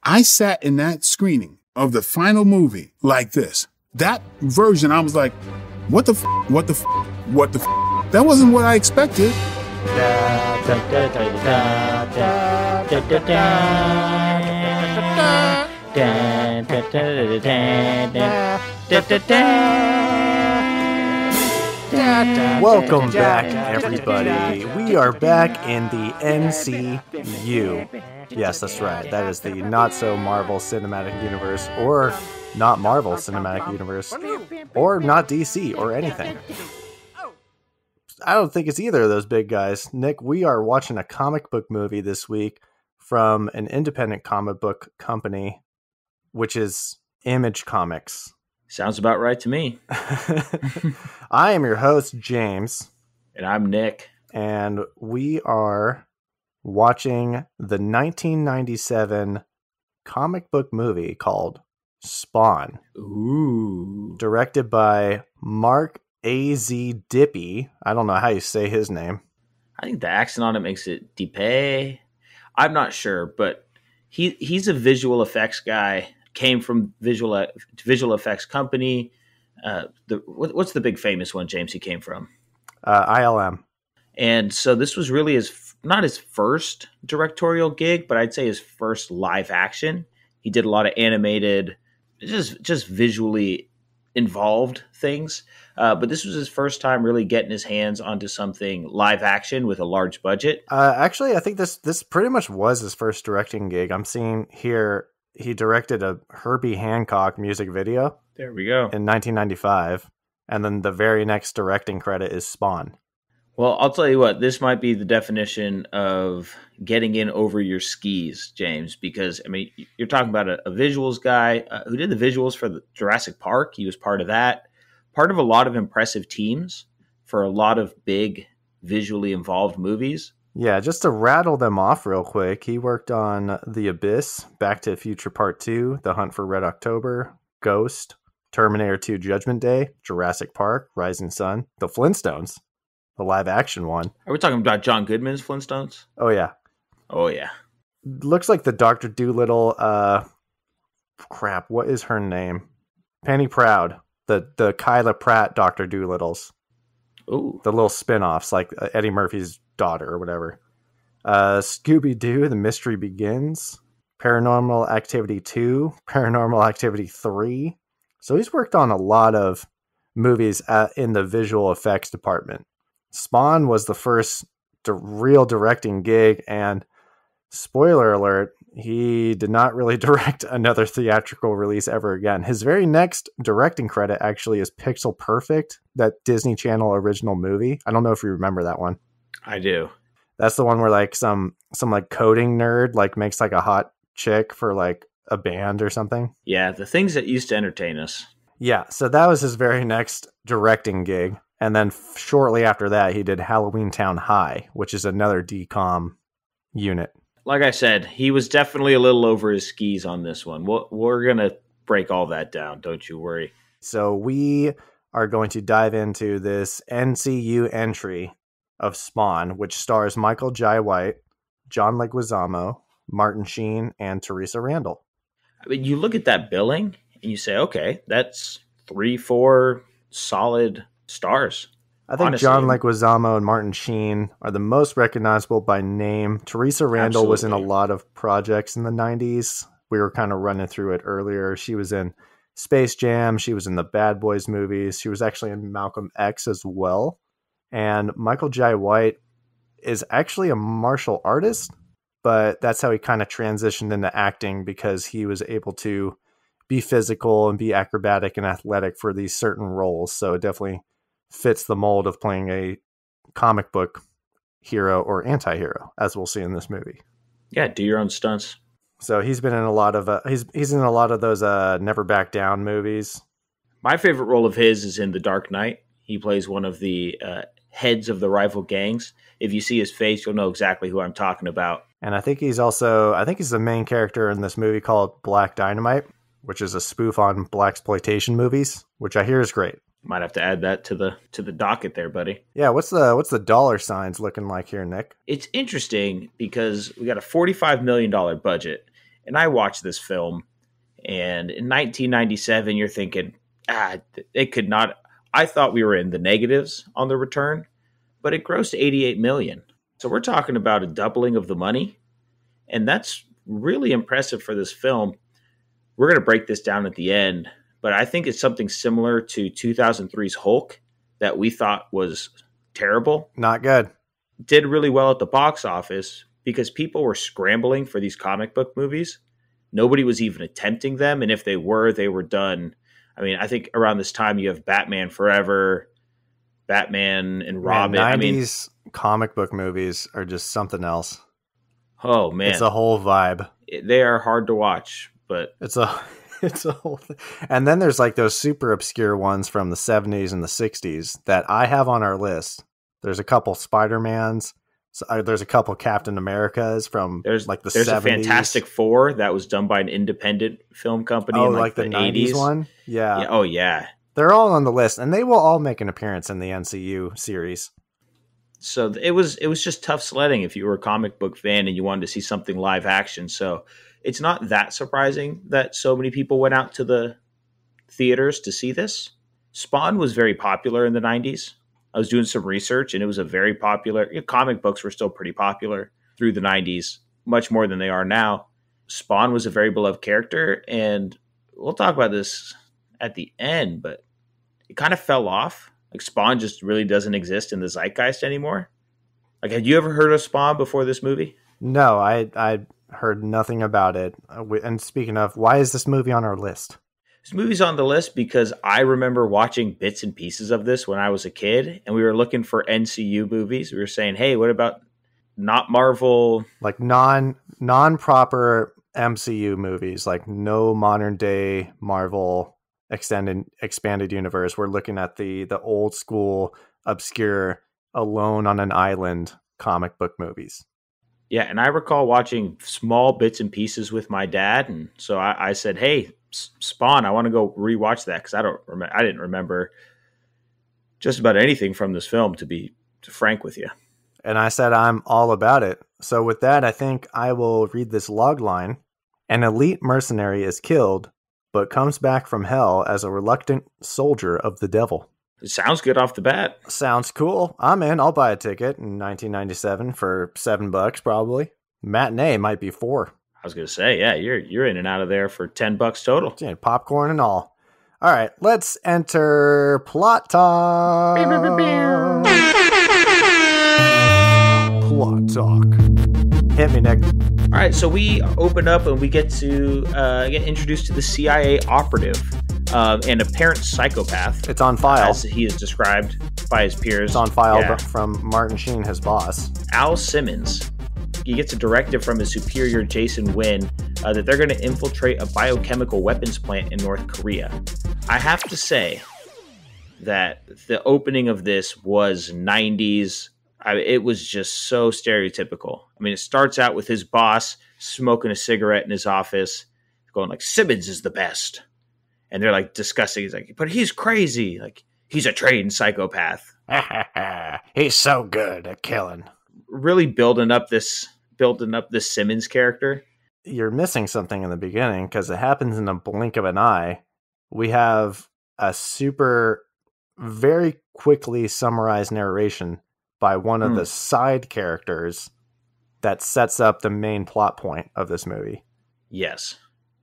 I sat in that screening of the final movie like this. That version, I was like, what the f***? What the f***? What the f***? That wasn't what I expected. Welcome back, everybody. We are back in the MCU. Yes, that's right. That is the not-so-Marvel Cinematic Universe, or not Marvel Cinematic Universe, or not DC, or anything. I don't think it's either of those big guys. Nick, we are watching a comic book movie this week from an independent comic book company, which is Image Comics. Sounds about right to me. I am your host, James. And I'm Nick. And we are watching the 1997 comic book movie called Spawn. Ooh. Directed by Mark A.Z. Dippy. I don't know how you say his name. I think the accent on it makes it Dipe. I'm not sure, but he's a visual effects guy. Came from visual effects company. What's the big famous one, James, he came from? ILM. And so this was really not his first directorial gig, but I'd say his first live action. He did a lot of animated, just visually involved things. But this was his first time really getting his hands onto something live action with a large budget. Actually, I think this pretty much was his first directing gig. I'm seeing here he directed a Herbie Hancock music video. There we go. In 1995. And then the very next directing credit is Spawn. Well, I'll tell you what, this might be the definition of getting in over your skis, James, because, I mean, you're talking about a visuals guy who did the visuals for the Jurassic Park. He was part of that. Part of a lot of impressive teams for a lot of big visually involved movies. Yeah, just to rattle them off real quick, he worked on The Abyss, Back to the Future Part 2, The Hunt for Red October, Ghost, Terminator 2 Judgment Day, Jurassic Park, Rising Sun, The Flintstones, the live action one. Are we talking about John Goodman's Flintstones? Oh, yeah. Oh, yeah. Looks like the Dr. Dolittle, what is her name? Penny Proud, the Kyla Pratt Dr. Dolittles. Ooh. The little spin-offs, like Eddie Murphy's daughter or whatever. Scooby-Doo, The Mystery Begins, Paranormal Activity 2, Paranormal Activity 3. So he's worked on a lot of movies in the visual effects department. Spawn was the first real directing gig, and spoiler alert, he did not really direct another theatrical release ever again. His very next directing credit actually is Pixel Perfect, that Disney Channel original movie. I don't know if you remember that one. I do. That's the one where like some like coding nerd like makes like a hot chick for like a band or something. Yeah, the things that used to entertain us. Yeah, so that was his very next directing gig. And then shortly after that, he did Halloween Town High, which is another DCOM unit. Like I said, he was definitely a little over his skis on this one. We're going to break all that down, don't you worry. So we are going to dive into this NCU entry of Spawn, which stars Michael Jai White, John Leguizamo, Martin Sheen, and Teresa Randall. I mean, you look at that billing and you say, okay, that's 3-4 solid stars. I think honestly, John Leguizamo and Martin Sheen are the most recognizable by name. Teresa Randall absolutely. Was in a lot of projects in the 90s. We were kind of running through it earlier. She was in Space Jam. She was in the Bad Boys movies. She was actually in Malcolm X as well. And Michael Jai White is actually a martial artist, but that's how he kind of transitioned into acting because he was able to be physical and be acrobatic and athletic for these certain roles. So it definitely fits the mold of playing a comic book hero or anti-hero, as we'll see in this movie. Yeah, do your own stunts. So he's been in a lot of he's in a lot of those Never Back Down movies. My favorite role of his is in The Dark Knight. He plays one of the heads of the rival gangs. If you see his face, you'll know exactly who I'm talking about. And I think he's the main character in this movie called Black Dynamite, which is a spoof on blaxploitation movies, which I hear is great. Might have to add that to the docket there, buddy. Yeah, what's the dollar signs looking like here, Nick? It's interesting because we got a $45 million budget, And I watched this film, and in 1997, you're thinking, it could not. I thought we were in the negatives on the return, but it grossed 88 million. So we're talking about a doubling of the money, and that's really impressive for this film. We're going to break this down at the end, but I think it's something similar to 2003's Hulk that we thought was terrible. Not good. Did really well at the box office because people were scrambling for these comic book movies. Nobody was even attempting them, and if they were done. I mean, I think around this time you have Batman Forever, Batman and Robin. 90s comic book movies are just something else. Oh, man. It's a whole vibe. They are hard to watch, but it's a whole thing. And then there's like those super obscure ones from the 70s and the 60s that I have on our list. There's a couple Spider-Mans. There's a couple Captain Americas from like the 70s. There's a Fantastic Four that was done by an independent film company in like the 90s one? Yeah. Oh, yeah. They're all on the list, and they will all make an appearance in the MCU series. So it was just tough sledding if you were a comic book fan and you wanted to see something live action. So it's not that surprising that so many people went out to the theaters to see this. Spawn was very popular in the 90s. I was doing some research, and it was a very popular. Comic books were still pretty popular through the 90s, much more than they are now. Spawn was a very beloved character, and we'll talk about this at the end, but it kind of fell off. Like Spawn just really doesn't exist in the zeitgeist anymore. Like, had you ever heard of Spawn before this movie? No, I heard nothing about it. And speaking of, why is this movie on our list? This movie's on the list because I remember watching bits and pieces of this when I was a kid, and we were looking for NCU movies. We were saying, hey, what about not Marvel? Like non-proper MCU movies, like no modern day Marvel expanded universe. We're looking at the old school, obscure, alone on an island comic book movies. Yeah, and I recall watching small bits and pieces with my dad, and so I said, hey, Spawn, I want to go rewatch that because I didn't remember just about anything from this film, to be frank with you. And I said I'm all about it. So with that, I think I will read this log line. An elite mercenary is killed, but comes back from hell as a reluctant soldier of the devil. It sounds good off the bat. Sounds cool. I'm in. I'll buy a ticket in 1997 for $7 probably. Matinee might be $4. I was going to say, yeah, you're in and out of there for $10 total. Yeah, popcorn and all. All right, let's enter plot talk. Plot talk. Hit me, Nick. All right, so we open up and we get to get introduced to the CIA operative, an apparent psychopath. It's on file. As he is described by his peers. It's on file from Martin Sheen, his boss. Al Simmons. He gets a directive from his superior, Jason Wynn, that they're going to infiltrate a biochemical weapons plant in North Korea. I have to say that the opening of this was 90s. It was just so stereotypical. I mean, it starts out with his boss smoking a cigarette in his office, going like, Simmons is the best. And they're like discussing. He's like, but he's crazy. Like, he's a trained psychopath. He's so good at killing. Really building up this Simmons character. You're missing something in the beginning because it happens in a blink of an eye. We have a very quickly summarized narration by one of the side characters that sets up the main plot point of this movie. Yes.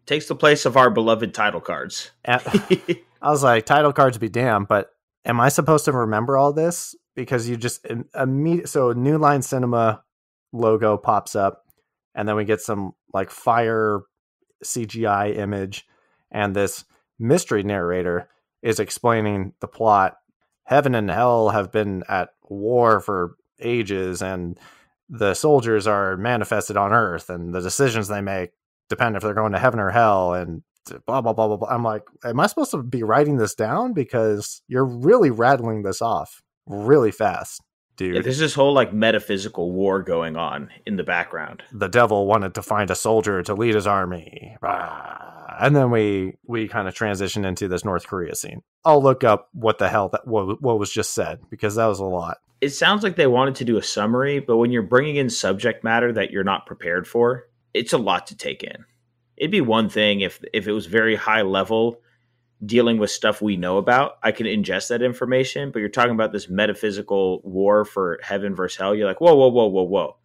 Takes the place of our beloved title cards. I was like, title cards be damned, but am I supposed to remember all this? Because you just so New Line Cinema logo pops up, and then we get some like fire CGI image, and this mystery narrator is explaining the plot. Heaven and hell have been at war for ages, and the soldiers are manifested on Earth, and the decisions they make depend if they're going to heaven or hell, and blah, blah, blah, blah, blah. I'm like, am I supposed to be writing this down? Because you're really rattling this off really fast, dude. Yeah, there's this whole like metaphysical war going on in the background. The devil wanted to find a soldier to lead his army. And then we kind of transition into this North Korea scene. I'll look up what the hell what was just said, because that was a lot. It sounds like they wanted to do a summary, but when you're bringing in subject matter that you're not prepared for, it's a lot to take in. it'd be one thing if it was very high level dealing with stuff we know about. I can ingest that information, but you're talking about this metaphysical war for heaven versus hell. You're like, whoa, whoa, whoa, whoa, whoa.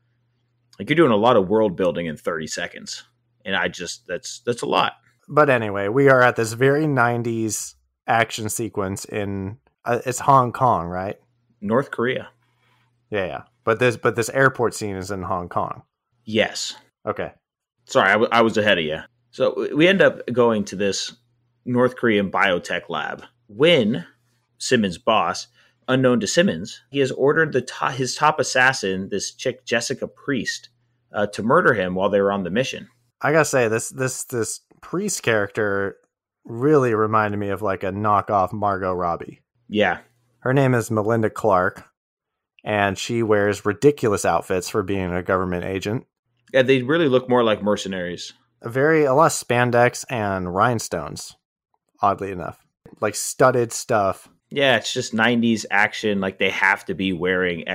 Like, you're doing a lot of world building in 30 seconds. And that's a lot. But anyway, we are at this very 90s action sequence in it's Hong Kong, right? North Korea. Yeah. But this airport scene is in Hong Kong. Yes. Okay. Sorry, I was ahead of you. So we end up going to this North Korean biotech lab when Simmons' boss, unknown to Simmons, he has ordered his top assassin, this chick Jessica Priest, to murder him while they were on the mission. I gotta say, this Priest character really reminded me of like a knockoff Margot Robbie. Yeah. Her name is Melinda Clark, and she wears ridiculous outfits for being a government agent. Yeah, they really look more like mercenaries. A lot of spandex and rhinestones, oddly enough. Like studded stuff. Yeah, it's just 90s action. Like, they have to be wearing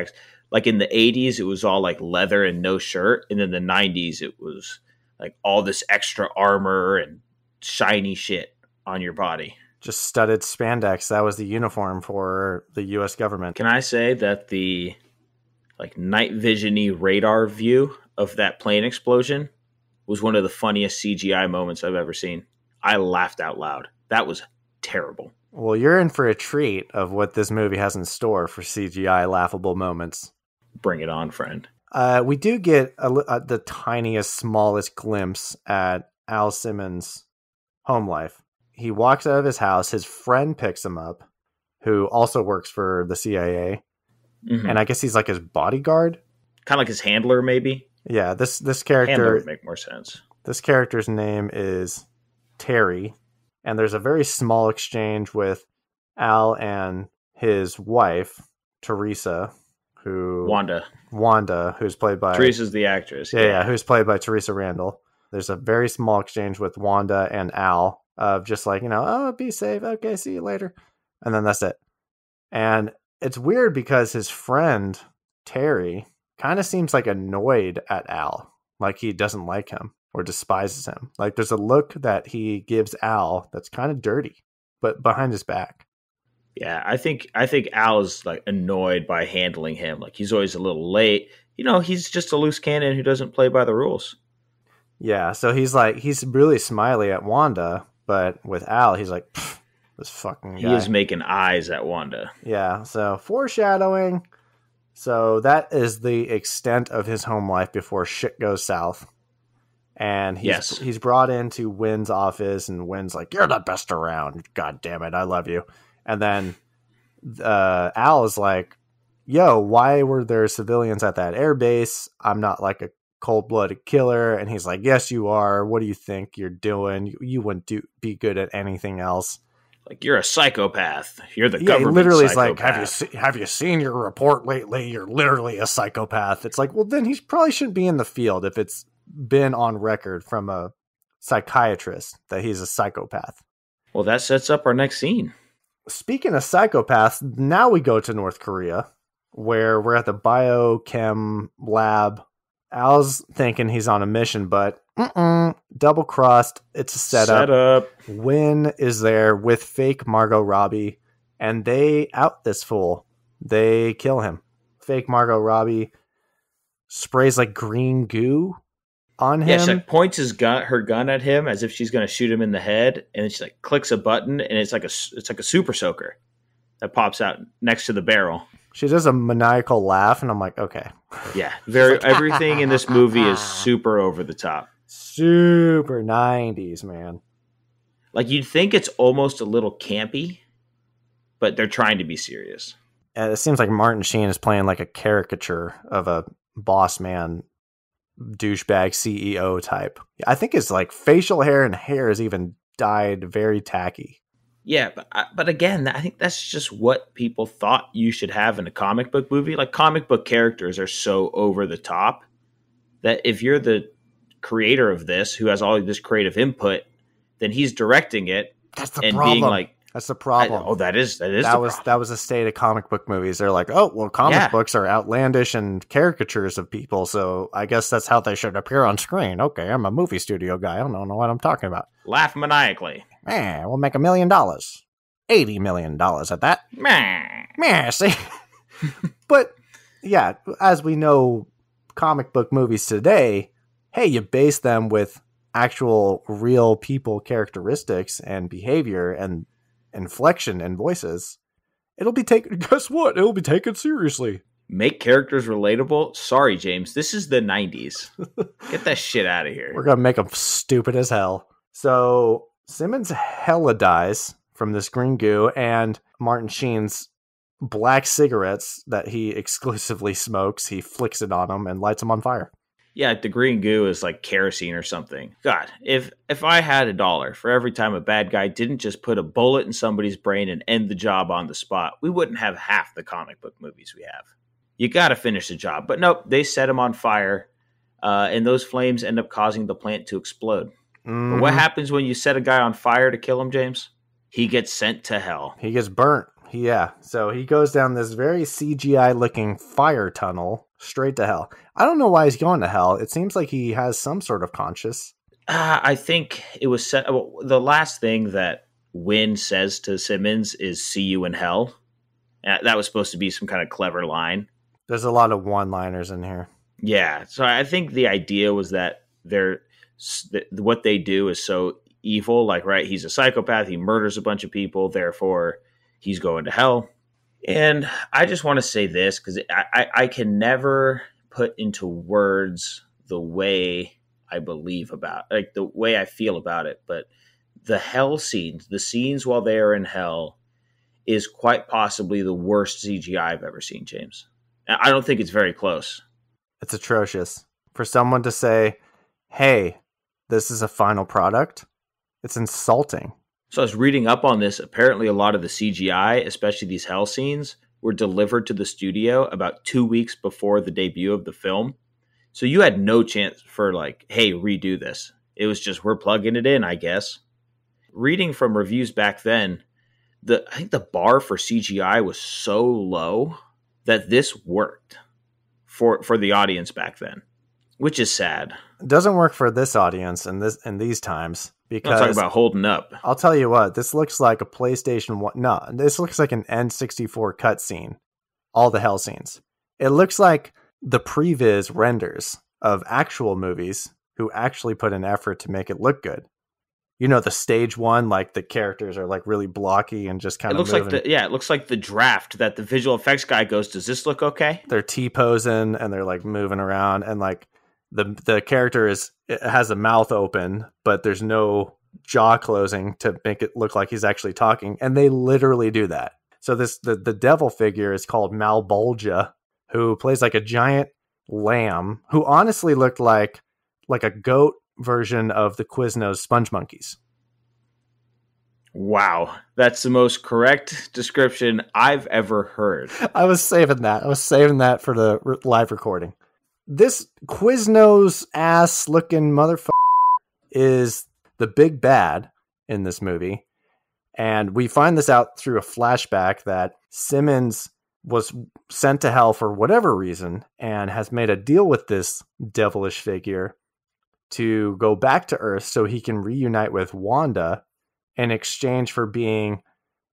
like in the 80s, it was all like leather and no shirt. And in the 90s, it was like all this extra armor and shiny shit on your body. Just studded spandex. That was the uniform for the U.S. government. Can I say that the like night vision-y radar view of that plane explosion was one of the funniest CGI moments I've ever seen? I laughed out loud. That was terrible. Well, you're in for a treat of what this movie has in store for CGI laughable moments. Bring it on, friend. We do get the tiniest, smallest glimpse at Al Simmons' home life. He walks out of his house. His friend picks him up, who also works for the CIA. Mm-hmm. And I guess he's like his bodyguard. Kind of like his handler, maybe. Yeah, this character... Handler would make more sense. This character's name is Terry. And there's a very small exchange with Al and his wife, Teresa, Wanda, who's played by... Teresa's the actress. Yeah, who's played by Teresa Randall. There's a very small exchange with Wanda and Al of just like, oh, be safe. Okay, see you later. And then that's it. And it's weird because his friend, Terry, kind of seems like annoyed at Al. Like he doesn't like him or despises him. Like there's a look that he gives Al that's kind of dirty, but behind his back. Yeah, I think Al is like annoyed by handling him. Like he's always a little late. He's just a loose cannon who doesn't play by the rules. Yeah, so he's really smiley at Wanda, but with Al, he's like, this fucking guy. He is making eyes at Wanda. Yeah, so foreshadowing. So that is the extent of his home life before shit goes south. And he's brought into Wynn's office, and Wynn's like, you're the best around. God damn it, I love you. And then Al is like, yo, why were there civilians at that airbase? I'm not like a cold-blooded killer. And he's like, yes, you are. What do you think you're doing? You wouldn't be good at anything else. Like, you're a psychopath. You're the government literally psychopath. is like, have you seen your report lately? You're literally a psychopath. It's like, well, then he probably shouldn't be in the field if it's been on record from a psychiatrist that he's a psychopath. Well, that sets up our next scene. Speaking of psychopaths, now we go to North Korea, where we're at the biochem lab. Al's thinking he's on a mission, but double-crossed. It's a setup. Wynn is there with fake Margot Robbie, and they out this fool. They kill him. Fake Margot Robbie sprays like green goo on him. Yeah, she like points her gun at him as if she's going to shoot him in the head, and then she like clicks a button, and it's like a super soaker that pops out next to the barrel. She does a maniacal laugh, and I'm like, okay. Yeah, everything in this movie is super over the top. Super 90s, man. Like, you'd think it's almost a little campy, but they're trying to be serious. It seems like Martin Sheen is playing like a caricature of a boss man, douchebag CEO type. I think his like facial hair and hair is even dyed very tacky. Yeah, but again, I think that's just what people thought you should have in a comic book movie. Like, comic book characters are so over the top that if you're the creator of this, who has all of this creative input, then he's directing it. That's the and problem. Being like, That's the problem. That is the was problem. that was a state of comic book movies. They're like, oh, well, comic books are outlandish and caricatures of people, so I guess that's how they should appear on screen. Okay, I'm a movie studio guy. I don't know what I'm talking about. Laugh maniacally. Man, we'll make $1 million. $80 million at that. Man, see? But, yeah, as we know, comic book movies today, hey, you base them with actual real people characteristics and behavior and inflection and voices. It'll be taken, guess what? It'll be taken seriously. Make characters relatable? Sorry, James. This is the 90s. Get that shit out of here. We're going to make them stupid as hell. So Simmons hella dies from this green goo, and Martin Sheen's black cigarettes that he exclusively smokes, he flicks it on them and lights them on fire. Yeah, the green goo is like kerosene or something. God, if I had $1 for every time a bad guy didn't just put a bullet in somebody's brain and end the job on the spot, we wouldn't have half the comic book movies we have. You got to finish the job. But nope, they set him on fire, and those flames end up causing the plant to explode. But what happens when you set a guy on fire to kill him, James? He gets sent to hell. He gets burnt. Yeah. So he goes down this very CGI-looking fire tunnel straight to hell. I don't know why he's going to hell. It seems like he has some sort of conscience. I think it was set. Well, the last thing that Wynn says to Simmons is "See you in hell." That was supposed to be some kind of clever line. There's a lot of one-liners in here. Yeah. So I think the idea was that what they do is so evil. Like, right, he's a psychopath. He murders a bunch of people. Therefore, he's going to hell. And I just want to say this because I can never put into words the way I believe about, like the way I feel about it. But the hell scenes, the scenes while they are in hell, is quite possibly the worst CGI I've ever seen, James. I don't think it's very close. It's atrocious. For someone to say, hey, this is a final product, it's insulting. So I was reading up on this. Apparently, a lot of the CGI, especially these hell scenes, were delivered to the studio about 2 weeks before the debut of the film. So you had no chance for like, hey, redo this. It was just, we're plugging it in, I guess. Reading from reviews back then, I think the bar for CGI was so low that this worked for the audience back then, which is sad. It doesn't work for this audience in these times. Because I'm talking about holding up. I'll tell you what, this looks like a PlayStation 1. No, this looks like an N64 cutscene. All the hell scenes. It looks like the previs renders of actual movies who actually put an effort to make it look good. You know, the stage one, like the characters are like really blocky and just kind of moving. It looks like the draft that the visual effects guy goes, does this look okay? They're T-posing and they're like moving around and like the character has a mouth open, but there's no jaw closing to make it look like he's actually talking. And they literally do that. So the devil figure is called Malbolgia, who plays like a giant lamb, who honestly looked like a goat version of the Quiznos Sponge Monkeys. Wow. That's the most correct description I've ever heard. I was saving that for the live recording. This Quiznos ass looking motherfucker is the big bad in this movie. And we find this out through a flashback that Simmons was sent to hell for whatever reason and has made a deal with this devilish figure to go back to Earth so he can reunite with Wanda in exchange for being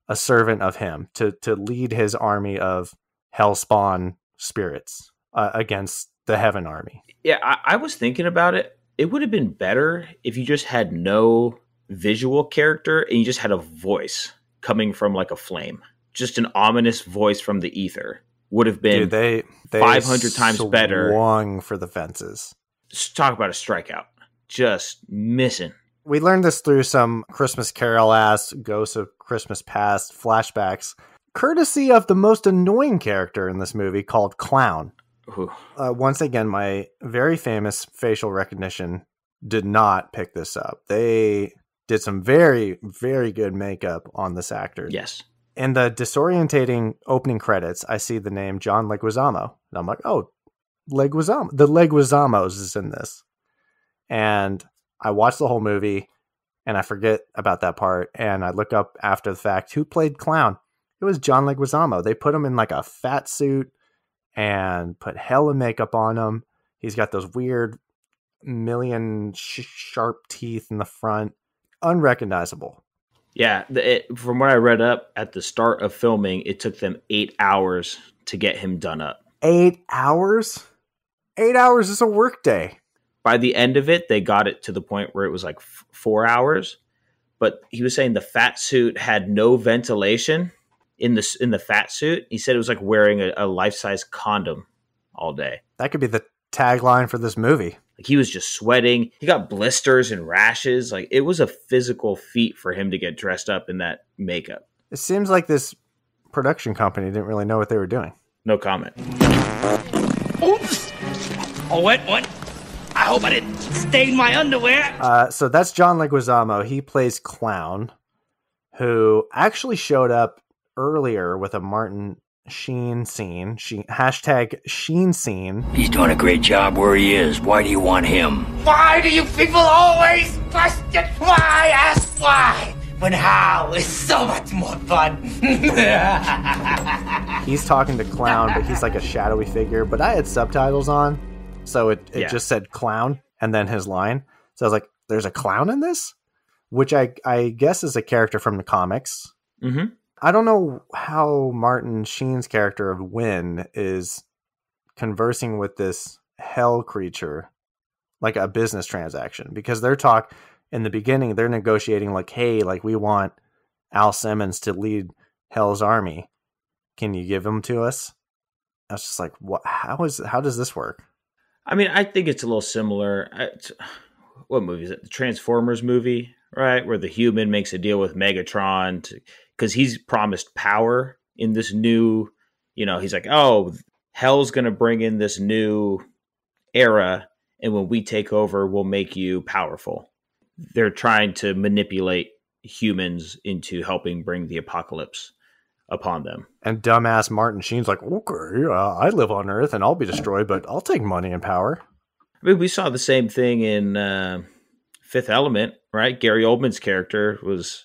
a servant of him to lead his army of hellspawn spirits against the Heaven Army. Yeah, I was thinking about it. It would have been better if you just had no visual character and you just had a voice coming from like a flame. Just an ominous voice from the ether would have been they 500 times better. Swung for the fences. Just talk about a strikeout. Just missing. We learned this through some Christmas Carol-ass Ghosts of Christmas Past flashbacks, courtesy of the most annoying character in this movie called Clown. Once again, my very famous facial recognition did not pick this up. They did some very, very good makeup on this actor. Yes. In the disorientating opening credits, I see the name John Leguizamo. And I'm like, oh, Leguizamo. The Leguizamos is in this. And I watched the whole movie. and I forget about that part. And I look up after the fact who played Clown. It was John Leguizamo. They put him in like a fat suit and put hella makeup on him. He's got those weird million sharp teeth in the front. Unrecognizable. Yeah, from what I read up at the start of filming, it took them 8 hours to get him done up. 8 hours? 8 hours is a work day. By the end of it, they got it to the point where it was like 4 hours. But he was saying the fat suit had no ventilation in the fat suit. He said it was like wearing a life-size condom all day. That could be the tagline for this movie. Like he was just sweating. He got blisters and rashes. Like it was a physical feat for him to get dressed up in that makeup. It seems like this production company didn't really know what they were doing. No comment. Oops. Oh, what? I hope I didn't stain my underwear. So that's John Leguizamo. He plays Clown, who actually showed up earlier with a Martin Sheen scene. Hashtag Sheen scene. He's doing a great job where he is. Why do you want him? Why do you people always question why? Ask why. When how is so much more fun. He's talking to Clown, but he's like a shadowy figure. But I had subtitles on, so it just said Clown and then his line. So I was like, there's a clown in this? Which I guess is a character from the comics. Mm-hmm. I don't know how Martin Sheen's character of Wynn is conversing with this hell creature like a business transaction, because in the beginning, they're negotiating like, hey, like we want Al Simmons to lead Hell's Army. Can you give him to us? I was just like, what? How does this work? I mean, I think it's a little similar. What movie is it? The Transformers movie, right? Where the human makes a deal with Megatron because he's promised power in this new, he's like, oh, Hell's going to bring in this new era. And when we take over, we'll make you powerful. They're trying to manipulate humans into helping bring the apocalypse upon them. And dumbass Martin Sheen's like, okay, I live on Earth and I'll be destroyed, but I'll take money and power. I mean, we saw the same thing in Fifth Element, right? Gary Oldman's character was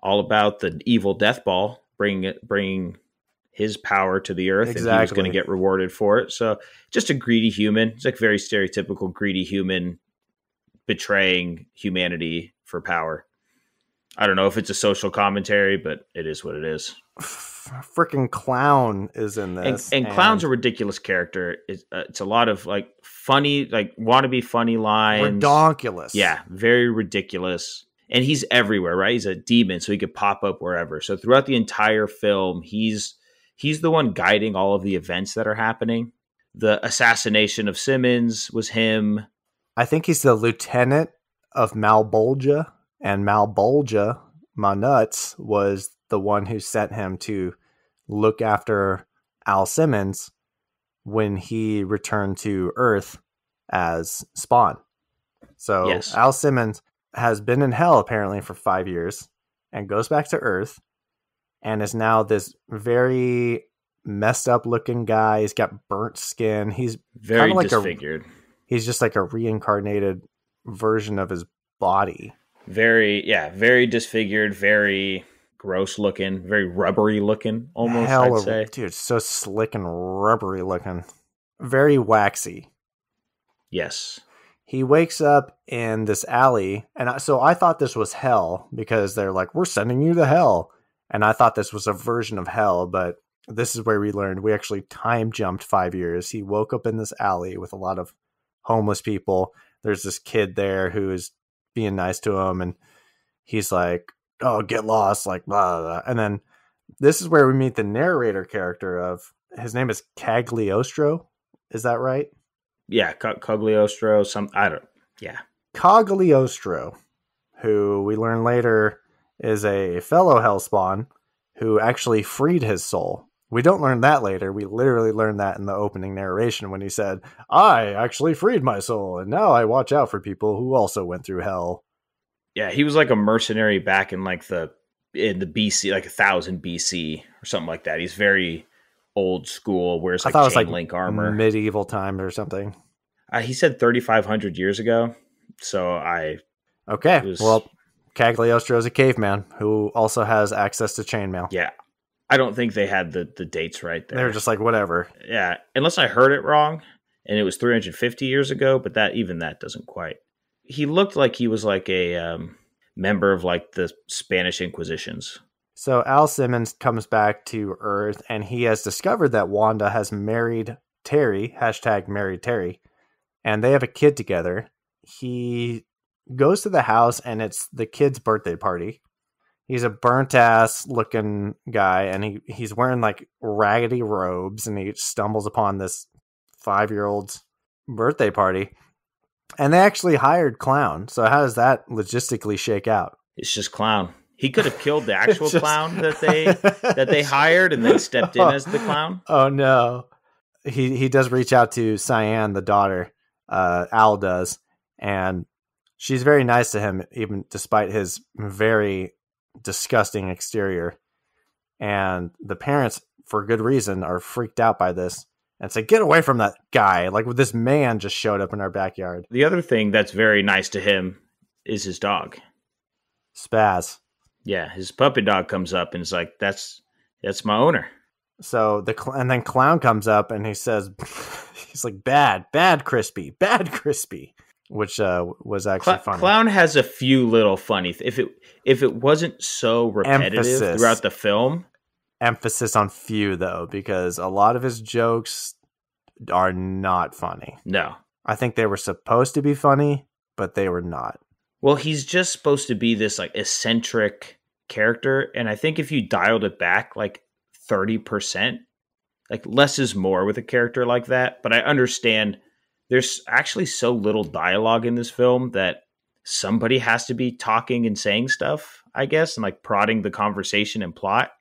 all about the evil death ball, bringing his power to the Earth, exactly. And he was going to get rewarded for it. So just a greedy human. It's like very stereotypical greedy human betraying humanity for power. I don't know if it's a social commentary, but it is what it is. Freaking Clown is in this. And Clown's a ridiculous character. It's a lot of like funny, like wannabe funny lines. Redonkulous. Yeah, very ridiculous. And he's everywhere, right? He's a demon, so he could pop up wherever. So throughout the entire film, he's the one guiding all of the events that are happening. The assassination of Simmons was him. I think he's the lieutenant of Malbolgia, and Malbolgia, my nuts, was the one who sent him to look after Al Simmons when he returned to Earth as Spawn. So yes. Al Simmons has been in hell apparently for 5 years and goes back to Earth and is now this very messed up looking guy. He's got burnt skin. He's very like disfigured. He's just like a reincarnated version of his body. Very disfigured, very gross looking, very rubbery looking, almost, I'd say. Dude, so slick and rubbery looking. Very waxy. Yes. He wakes up in this alley, and so I thought this was hell, because they're like, we're sending you to hell. And I thought this was a version of hell, but this is where we learned we actually time jumped 5 years. He woke up in this alley with a lot of homeless people. There's this kid there who is being nice to him, and he's like, oh, get lost, like blah, blah, blah. And then this is where we meet the narrator character of, his name is Cagliostro. Is that right? Yeah, Cagliostro, Cagliostro, who we learn later is a fellow Hellspawn who actually freed his soul. We don't learn that later. We literally learned that in the opening narration when he said, I actually freed my soul, and now I watch out for people who also went through hell. Yeah, he was like a mercenary back in the BC, like 1000 BC or something like that. He's very old school, wears like chain link armor. Medieval times or something. He said 3,500 years ago. So Okay, well, Cagliostro's a caveman who also has access to chainmail. Yeah. I don't think they had the dates right there. They were just like, whatever. Yeah. Unless I heard it wrong and it was 350 years ago, but that doesn't quite. He looked like he was like a member of like the Spanish Inquisitions. So Al Simmons comes back to Earth and he has discovered that Wanda has married Terry, #married Terry, and they have a kid together. He goes to the house and it's the kid's birthday party. He's a burnt ass looking guy and he's wearing like raggedy robes and he stumbles upon this 5-year-old's birthday party. And they actually hired Clown. So how does that logistically shake out? It's just Clown. He could have killed the actual clown that they hired and then stepped in as the clown. Oh no. He does reach out to Cyan, the daughter. Al does. And she's very nice to him, even despite his very disgusting exterior. And the parents, for good reason, are freaked out by this and say, get away from that guy. Like, this man just showed up in our backyard. The other thing that's very nice to him is his dog. Spaz. Yeah, his puppy dog comes up and is like, that's my owner. So and then Clown comes up and he says, he's like, bad Crispy, which was actually funny. Clown has a few little funny. If it wasn't so repetitive throughout the film. Emphasis on few though, because a lot of his jokes are not funny. No, I think they were supposed to be funny, but they were not. Well, he's just supposed to be this like eccentric character, and I think if you dialed it back like 30%, like less is more with a character like that. But I understand there's actually so little dialogue in this film that somebody has to be talking and saying stuff, I guess, and like prodding the conversation and plot.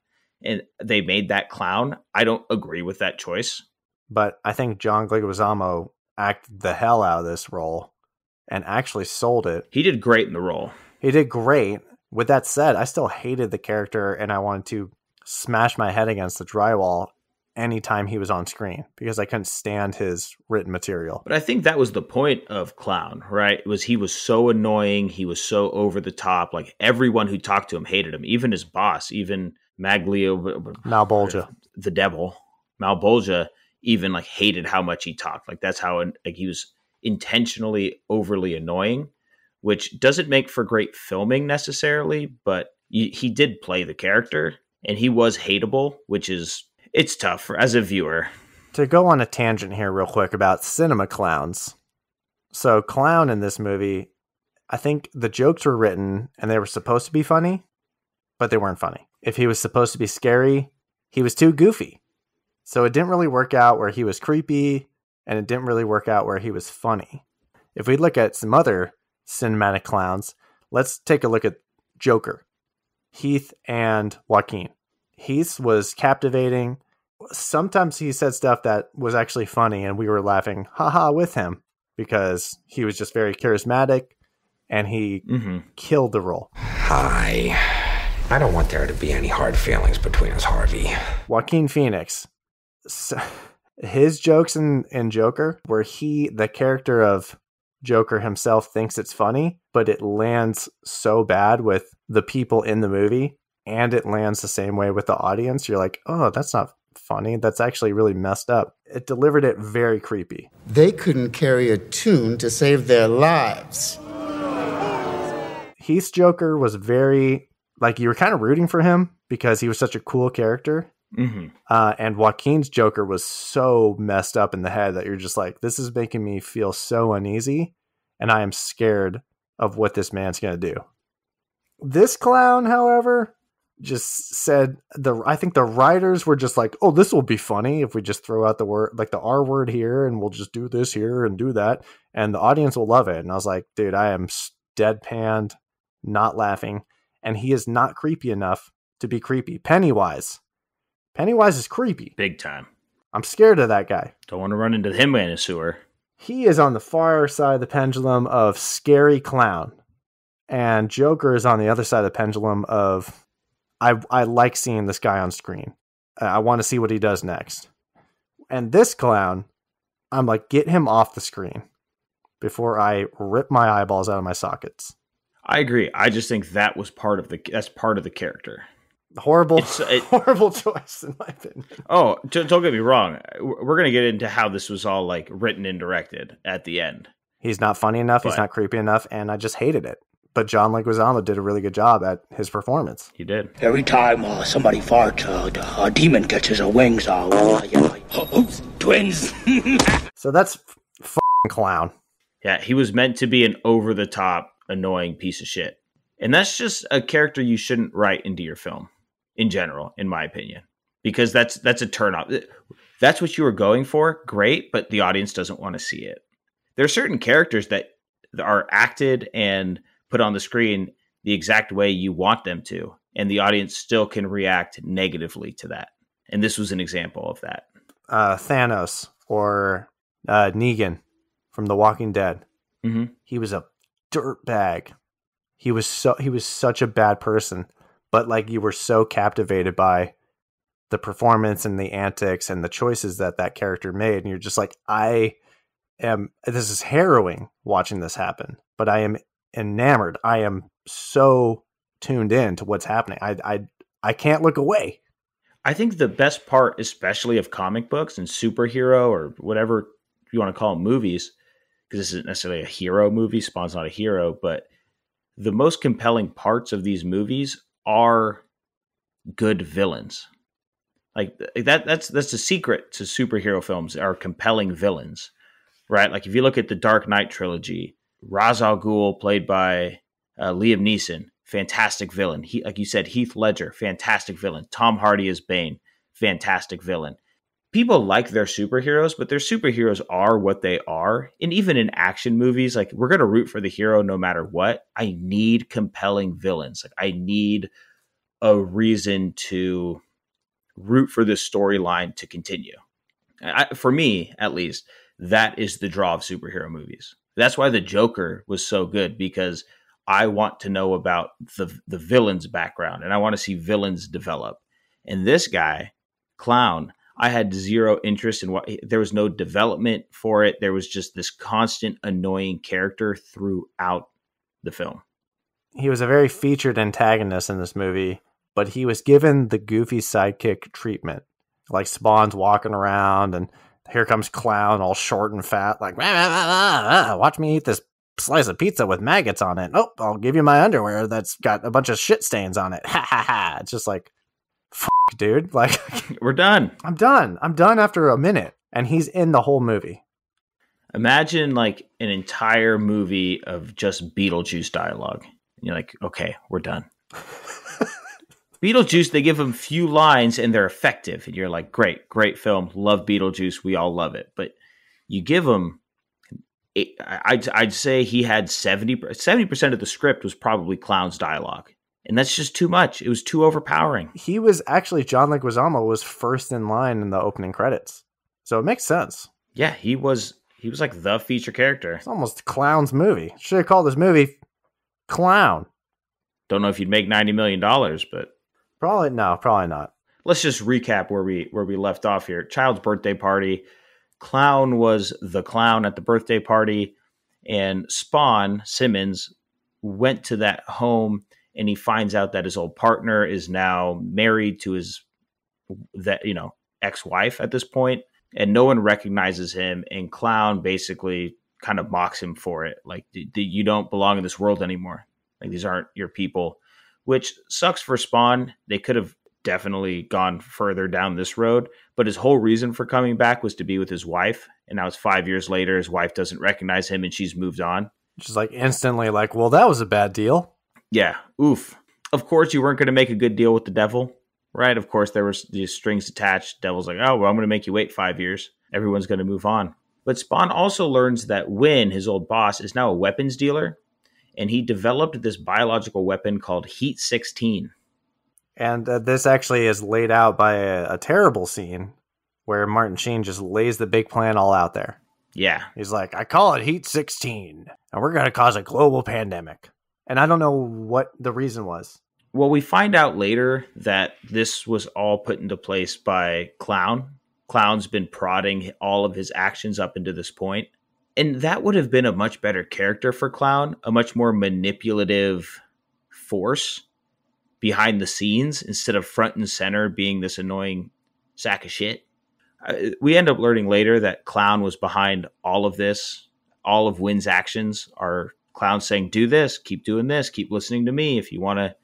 And they made that Clown. I don't agree with that choice. But I think John Leguizamo acted the hell out of this role and actually sold it. He did great in the role. He did great. With that said, I still hated the character and I wanted to smash my head against the drywall anytime he was on screen because I couldn't stand his written material. But I think that was the point of Clown, right? He was so annoying. He was so over the top. Like everyone who talked to him hated him, even his boss, even Malbolgia, the devil, Malbolgia, even like hated how much he talked. Like that's how like he was intentionally overly annoying, which doesn't make for great filming necessarily, but he did play the character and he was hateable, which is, it's tough as a viewer. To go on a tangent here real quick about cinema clowns. So Clown in this movie, I think the jokes were written and they were supposed to be funny, but they weren't funny. If he was supposed to be scary, he was too goofy. So it didn't really work out where he was creepy, and it didn't really work out where he was funny. If we look at some other cinematic clowns, let's take a look at Joker, Heath and Joaquin. Heath was captivating. Sometimes he said stuff that was actually funny, and we were laughing, haha, with him, because he was just very charismatic, and he killed the role. Hi. I don't want there to be any hard feelings between us, Harvey. Joaquin Phoenix. So, his jokes in Joker, where the character of Joker himself thinks it's funny, but it lands so bad with the people in the movie, and it lands the same way with the audience. You're like, oh, that's not funny. That's actually really messed up. It delivered it very creepy. They couldn't carry a tune to save their lives. Heath's Joker was very, like, you were kind of rooting for him because he was such a cool character. And Joaquin's Joker was so messed up in the head that you're just like, this is making me feel so uneasy, and I am scared of what this man's going to do. This clown, however, just said, I think the writers were just like, oh, this will be funny if we just throw out the word, like the R word here, and we'll just do this here and do that, and the audience will love it. And I was like, dude, I am deadpanned, not laughing, and he is not creepy enough to be creepy. Pennywise is creepy. Big time. I'm scared of that guy. Don't want to run into him in a sewer. He is on the far side of the pendulum of scary clown. And Joker is on the other side of the pendulum of, I like seeing this guy on screen. I want to see what he does next. And this clown, I'm like, get him off the screen before I rip my eyeballs out of my sockets. I agree. I just think that was that's part of the character. Horrible choice in my opinion. Oh, don't get me wrong. We're going to get into how this was all like written and directed at the end. He's not funny enough. He's not creepy enough. And I just hated it. But John Leguizamo did a really good job at his performance. He did. Every time somebody farts, a demon catches her wings. Oops, twins. So that's f***ing Clown. Yeah, he was meant to be an over-the-top, annoying piece of shit. And that's just a character you shouldn't write into your film, in general, in my opinion. Because that's a turnoff. That's what you were going for, great, but the audience doesn't want to see it. There are certain characters that are acted and put on the screen the exact way you want them to, and the audience still can react negatively to that. And this was an example of that. Thanos or Negan from The Walking Dead. Mm-hmm. He was a dirtbag. He was such a bad person, but like you were so captivated by the performance and the antics and the choices that character made, and you're just like, this is harrowing watching this happen, but I am enamored. I am so tuned in to what's happening. I can't look away. I think the best part, especially of comic books and superhero or whatever you want to call them, movies, because this isn't necessarily a hero movie, Spawn's not a hero, but the most compelling parts of these movies are good villains. Like that's the secret to superhero films, are compelling villains, right? Like if you look at the Dark Knight trilogy, Ra's al Ghul, played by Liam Neeson, fantastic villain. Like you said, Heath Ledger, fantastic villain. Tom Hardy as Bane, fantastic villain. People like their superheroes, but their superheroes are what they are. And even in action movies, like we're going to root for the hero no matter what. I need compelling villains. Like I need a reason to root for this storyline to continue. For me, at least, that is the draw of superhero movies. That's why the Joker was so good, because I want to know about the villain's background and I want to see villains develop. And this guy, Clown, I had zero interest in there was no development for it. There was just this constant annoying character throughout the film. He was a very featured antagonist in this movie, but he was given the goofy sidekick treatment. Like Spawn's walking around and here comes Clown all short and fat, like, watch me eat this slice of pizza with maggots on it. Oh, I'll give you my underwear that's got a bunch of shit stains on it. Ha ha ha. It's just like, dude, like we're done. I'm done after a minute, and he's in the whole movie. Imagine like an entire movie of just Beetlejuice dialogue. And you're like, okay, we're done. Beetlejuice, they give him few lines and they're effective, and you're like, great film, love Beetlejuice, we all love it. But you give him, I'd say he had 70% of the script was probably Clown's dialogue. And that's just too much. It was too overpowering. He was actually, John Leguizamo was first in line in the opening credits. So it makes sense. Yeah, he was like the feature character. It's almost Clown's movie. Should have called this movie Clown. Don't know if you'd make $90 million, but... Probably not. Let's just recap where we left off here. Child's birthday party. Clown was the clown at the birthday party. And Spawn, Simmons, went to that home, and he finds out that his old partner is now married to his ex-wife at this point, and no one recognizes him, and Clown basically kind of mocks him for it. Like, you don't belong in this world anymore. Like, these aren't your people, which sucks for Spawn. They could have definitely gone further down this road, but his whole reason for coming back was to be with his wife, and now it's 5 years later, his wife doesn't recognize him, and she's moved on. Just like instantly like, well, that was a bad deal. Yeah, oof. Of course, you weren't going to make a good deal with the devil, right? Of course, there was these strings attached. Devil's like, oh, well, I'm going to make you wait 5 years. Everyone's going to move on. But Spawn also learns that Wynn, his old boss, is now a weapons dealer, and he developed this biological weapon called Heat 16. And this actually is laid out by a terrible scene where Martin Sheen just lays the big plan all out there. Yeah. He's like, I call it Heat 16, and we're going to cause a global pandemic. And I don't know what the reason was. Well, we find out later that this was all put into place by Clown. Clown's been prodding all of his actions up into this point. And that would have been a much better character for Clown, a much more manipulative force behind the scenes instead of front and center being this annoying sack of shit. We end up learning later that Clown was behind all of this. All of Wynn's actions are Clown saying, do this, keep doing this, keep listening to me if you want to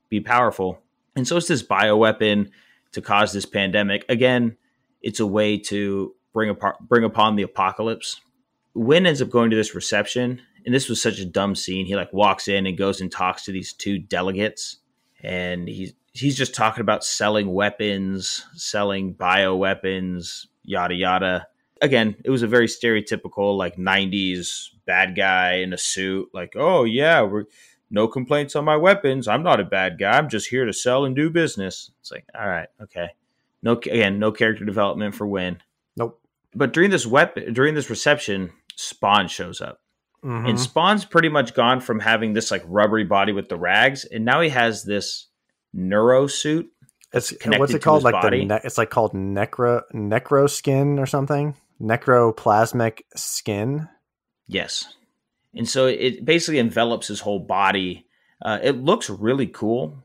be powerful. And so it's this bioweapon to cause this pandemic. Again, it's a way to bring upon the apocalypse. Wynn ends up going to this reception, and this was such a dumb scene. He like walks in and goes and talks to these two delegates, and he's just talking about selling weapons, selling bioweapons, yada yada. Again, it was a very stereotypical like 90s bad guy in a suit, like, oh yeah, no complaints on my weapons. I'm not a bad guy. I'm just here to sell and do business. It's like, all right, okay. No character development for Wynn. Nope. But during this reception, Spawn shows up. Mm-hmm. And Spawn's pretty much gone from having this like rubbery body with the rags, and now he has this neuro suit. What's it called? Like it's like called necro skin or something. Necroplasmic skin. Yes. And so it basically envelops his whole body. It looks really cool.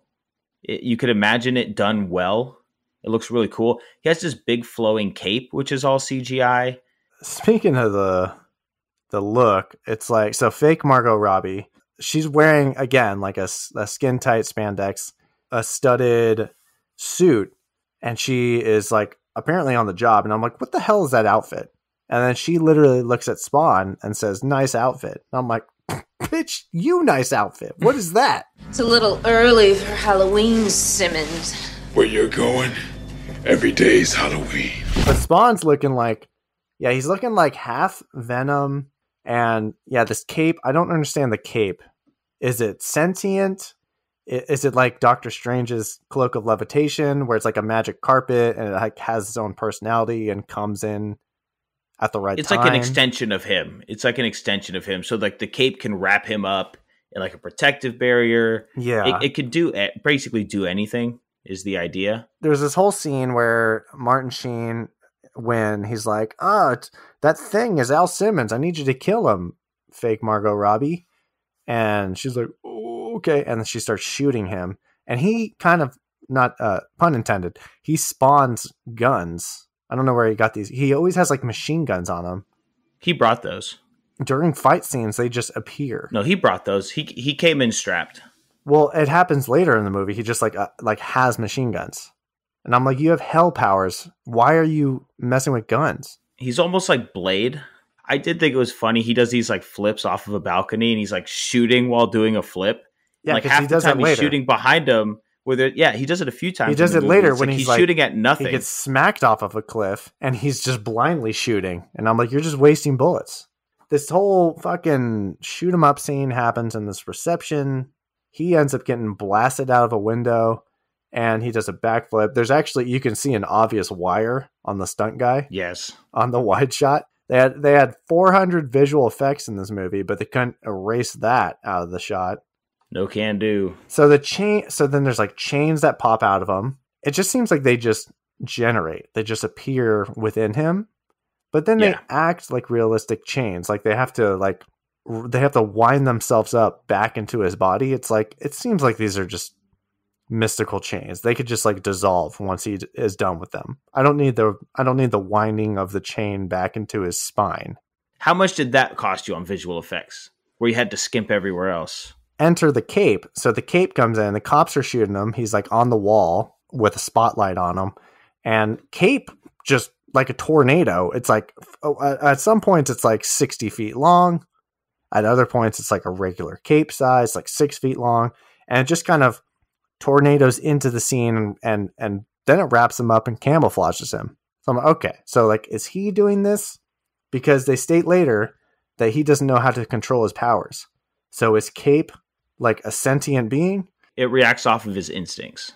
You could imagine it done well. It looks really cool. He has this big flowing cape, which is all CGI. Speaking of the look, it's like, so fake Margot Robbie, she's wearing, again, like a skin tight spandex, a studded suit, and she is like apparently on the job. And I'm like, what the hell is that outfit? And then she literally looks at Spawn and says, nice outfit. And I'm like, bitch, you nice outfit. What is that? It's a little early for Halloween, Simmons. Where you're going, every day's Halloween. But Spawn's looking like, yeah, he's looking like half Venom. And yeah, this cape, I don't understand the cape. Is it sentient? Is it like Doctor Strange's cloak of levitation, where it's like a magic carpet and it like has its own personality and comes in at the right time? It's like an extension of him. So like the cape can wrap him up in like a protective barrier. Yeah. It could basically do anything is the idea. There's this whole scene where Martin Sheen, when he's like, that thing is Al Simmons. I need you to kill him, fake Margot Robbie. And she's like, oh, okay. And then she starts shooting him. And he kind of, not pun intended, he spawns guns. I don't know where he got these. He always has like machine guns on him. He brought those. During fight scenes, they just appear. No, he brought those. He came in strapped. Well, it happens later in the movie. He just like has machine guns. And I'm like, you have hell powers. Why are you messing with guns? He's almost like Blade. I did think it was funny. He does these like flips off of a balcony and he's like shooting while doing a flip. Yeah, like half the time he's shooting behind him. He does it a few times. He does it later when he's shooting at nothing. He gets smacked off of a cliff and he's just blindly shooting. And I'm like, you're just wasting bullets. This whole fucking shoot 'em up scene happens in this reception. He ends up getting blasted out of a window and he does a backflip. There's actually, you can see an obvious wire on the stunt guy. Yes. On the wide shot. They had 400 visual effects in this movie, but they couldn't erase that out of the shot. No can do. So then there's like chains that pop out of him. It just seems like they just generate. They just appear within him. But then they act like realistic chains. Like they have to wind themselves up back into his body. It's like, it seems like these are just mystical chains. They could just like dissolve once he is done with them. I don't need the winding of the chain back into his spine. How much did that cost you on visual effects, where you had to skimp everywhere else? Enter the cape. So the cape comes in, the cops are shooting him. He's like on the wall with a spotlight on him, and cape just like a tornado. It's like, at some points it's like 60 feet long. At other points it's like a regular cape size, like 6 feet long. And it just kind of tornadoes into the scene and then it wraps him up and camouflages him. So I'm like, okay, so like, is he doing this? Because they state later that he doesn't know how to control his powers. So is cape like a sentient being? It reacts off of his instincts.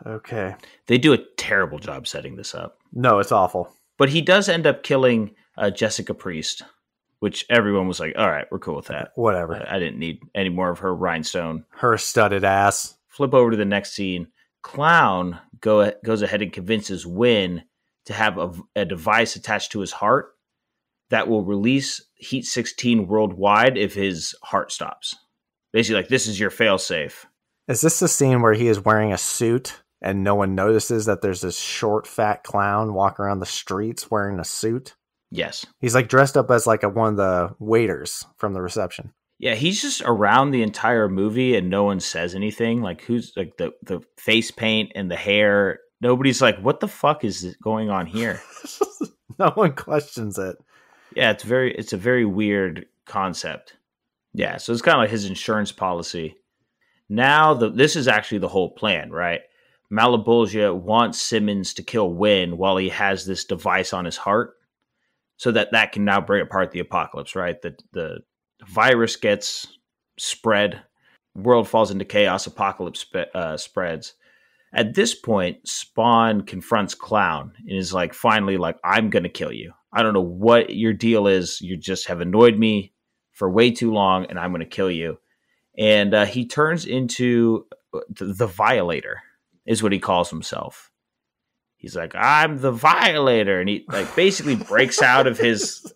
Okay. They do a terrible job setting this up. No, it's awful. But he does end up killing Jessica Priest, which everyone was like, all right, we're cool with that. Whatever. I didn't need any more of her rhinestone. Her studded ass. Flip over to the next scene. Clown goes ahead and convinces Wynn to have a device attached to his heart that will release Heat 16 worldwide if his heart stops. Basically, like, this is your failsafe. Is this the scene where he is wearing a suit and no one notices that there's this short, fat clown walking around the streets wearing a suit? Yes. He's like dressed up as like one of the waiters from the reception. Yeah, he's just around the entire movie and no one says anything. Like, who's like the face paint and the hair? Nobody's like, what the fuck is going on here? No one questions it. Yeah, it's a very weird concept. Yeah, so it's kind of like his insurance policy. Now, this is actually the whole plan, right? Malebolgia wants Simmons to kill Wynn while he has this device on his heart, so that can now bring apart the apocalypse, right? The virus gets spread, world falls into chaos, apocalypse spreads. At this point, Spawn confronts Clown and is like, finally, like, I'm going to kill you. I don't know what your deal is. You just have annoyed me for way too long, and I'm going to kill you. And he turns into the Violator, is what he calls himself. He's like, I'm the Violator. And he like basically breaks out of his...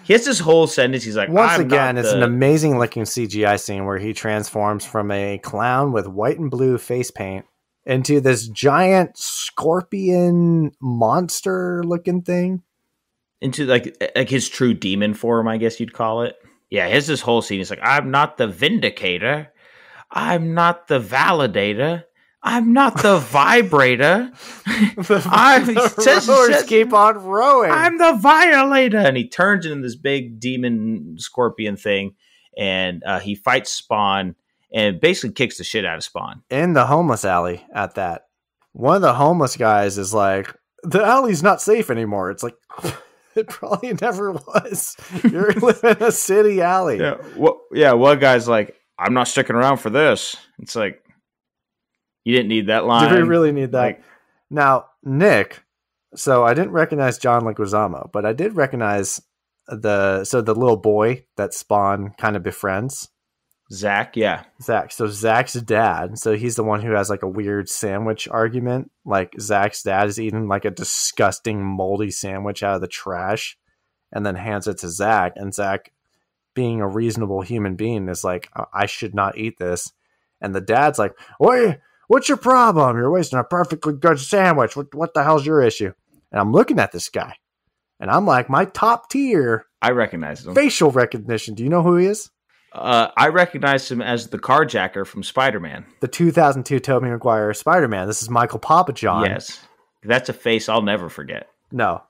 He has this whole sentence. He's like, once again, it's an amazing looking CGI scene where he transforms from a clown with white and blue face paint into this giant scorpion monster looking thing. Into like his true demon form, I guess you'd call it. Yeah, he has this whole scene. He's like, I'm not the Vindicator. I'm not the Validator. I'm not the Vibrator. The rowers keep on rowing. I'm the Violator. And he turns into this big demon scorpion thing, and he fights Spawn and basically kicks the shit out of Spawn. In the homeless alley at that. One of the homeless guys is like, the alley's not safe anymore. It's like... It probably never was. You're living in a city alley. Yeah, one guy's like, I'm not sticking around for this. It's like, you didn't need that line. Did we really need that? Like, now, Nick, so I didn't recognize John Leguizamo, but I did recognize the little boy that Spawn kind of befriends. Zach, yeah. Zach. So Zach's dad. So he's the one who has like a weird sandwich argument. Like Zach's dad is eating like a disgusting moldy sandwich out of the trash and then hands it to Zach. And Zach, being a reasonable human being, is like, I should not eat this. And the dad's like, what's your problem? You're wasting a perfectly good sandwich. What the hell's your issue? And I'm looking at this guy and I'm like, my top tier. I recognize him. Facial recognition. Do you know who he is? I recognize him as the carjacker from Spider-Man. The 2002 Tobey Maguire Spider-Man. This is Michael Papajohn. Yes. That's a face I'll never forget. No.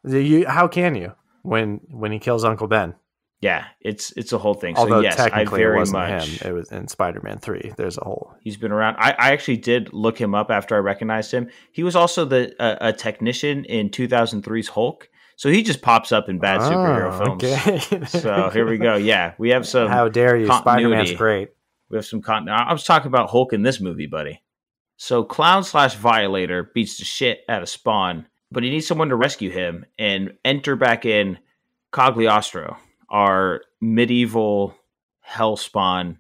How can you when he kills Uncle Ben? Yeah, it's a whole thing. Although so yes, technically I very it wasn't much him. It was in Spider-Man 3. There's a whole... He's been around. I actually did look him up after I recognized him. He was also a technician in 2003's Hulk. So he just pops up in bad superhero films. Okay. So here we go. Yeah, we have some. How dare you? Spider-Man's great. We have some continuity. I was talking about Hulk in this movie, buddy. So Clown/Violator beats the shit out of Spawn, but he needs someone to rescue him and enter back in Cagliostro, our medieval hell Spawn,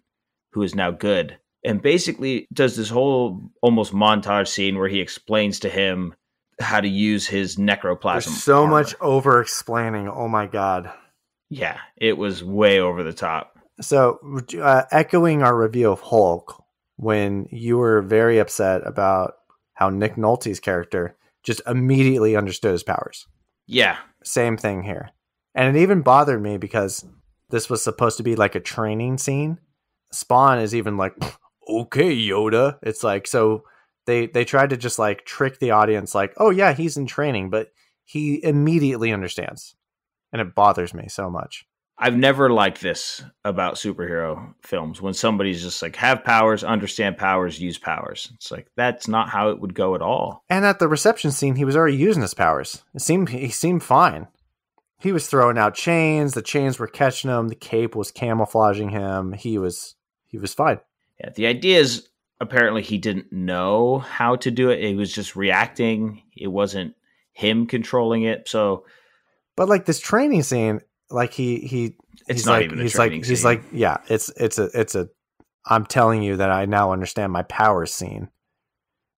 who is now good, and basically does this whole almost montage scene where he explains to him how to use his necroplasm. There's so armor. much over-explaining. Oh my god. Yeah, it was way over the top. So, echoing our review of Hulk, when you were very upset about how Nick Nolte's character just immediately understood his powers. Yeah. Same thing here. And it even bothered me because this was supposed to be like a training scene. Spawn is even like, okay, Yoda. It's like, so... They tried to just like trick the audience like, oh yeah, he's in training, but he immediately understands. And it bothers me so much. I've never liked this about superhero films when somebody's just like, have powers, understand powers, use powers. It's like, that's not how it would go at all. And at the reception scene, he was already using his powers. He seemed fine. He was throwing out chains. The chains were catching him. The cape was camouflaging him. He was fine. Yeah, the idea is, apparently he didn't know how to do it. He was just reacting. It wasn't him controlling it. So, but like this training scene, like he's not like, even a training scene. He's like, yeah, it's a, I'm telling you that I now understand my powers scene.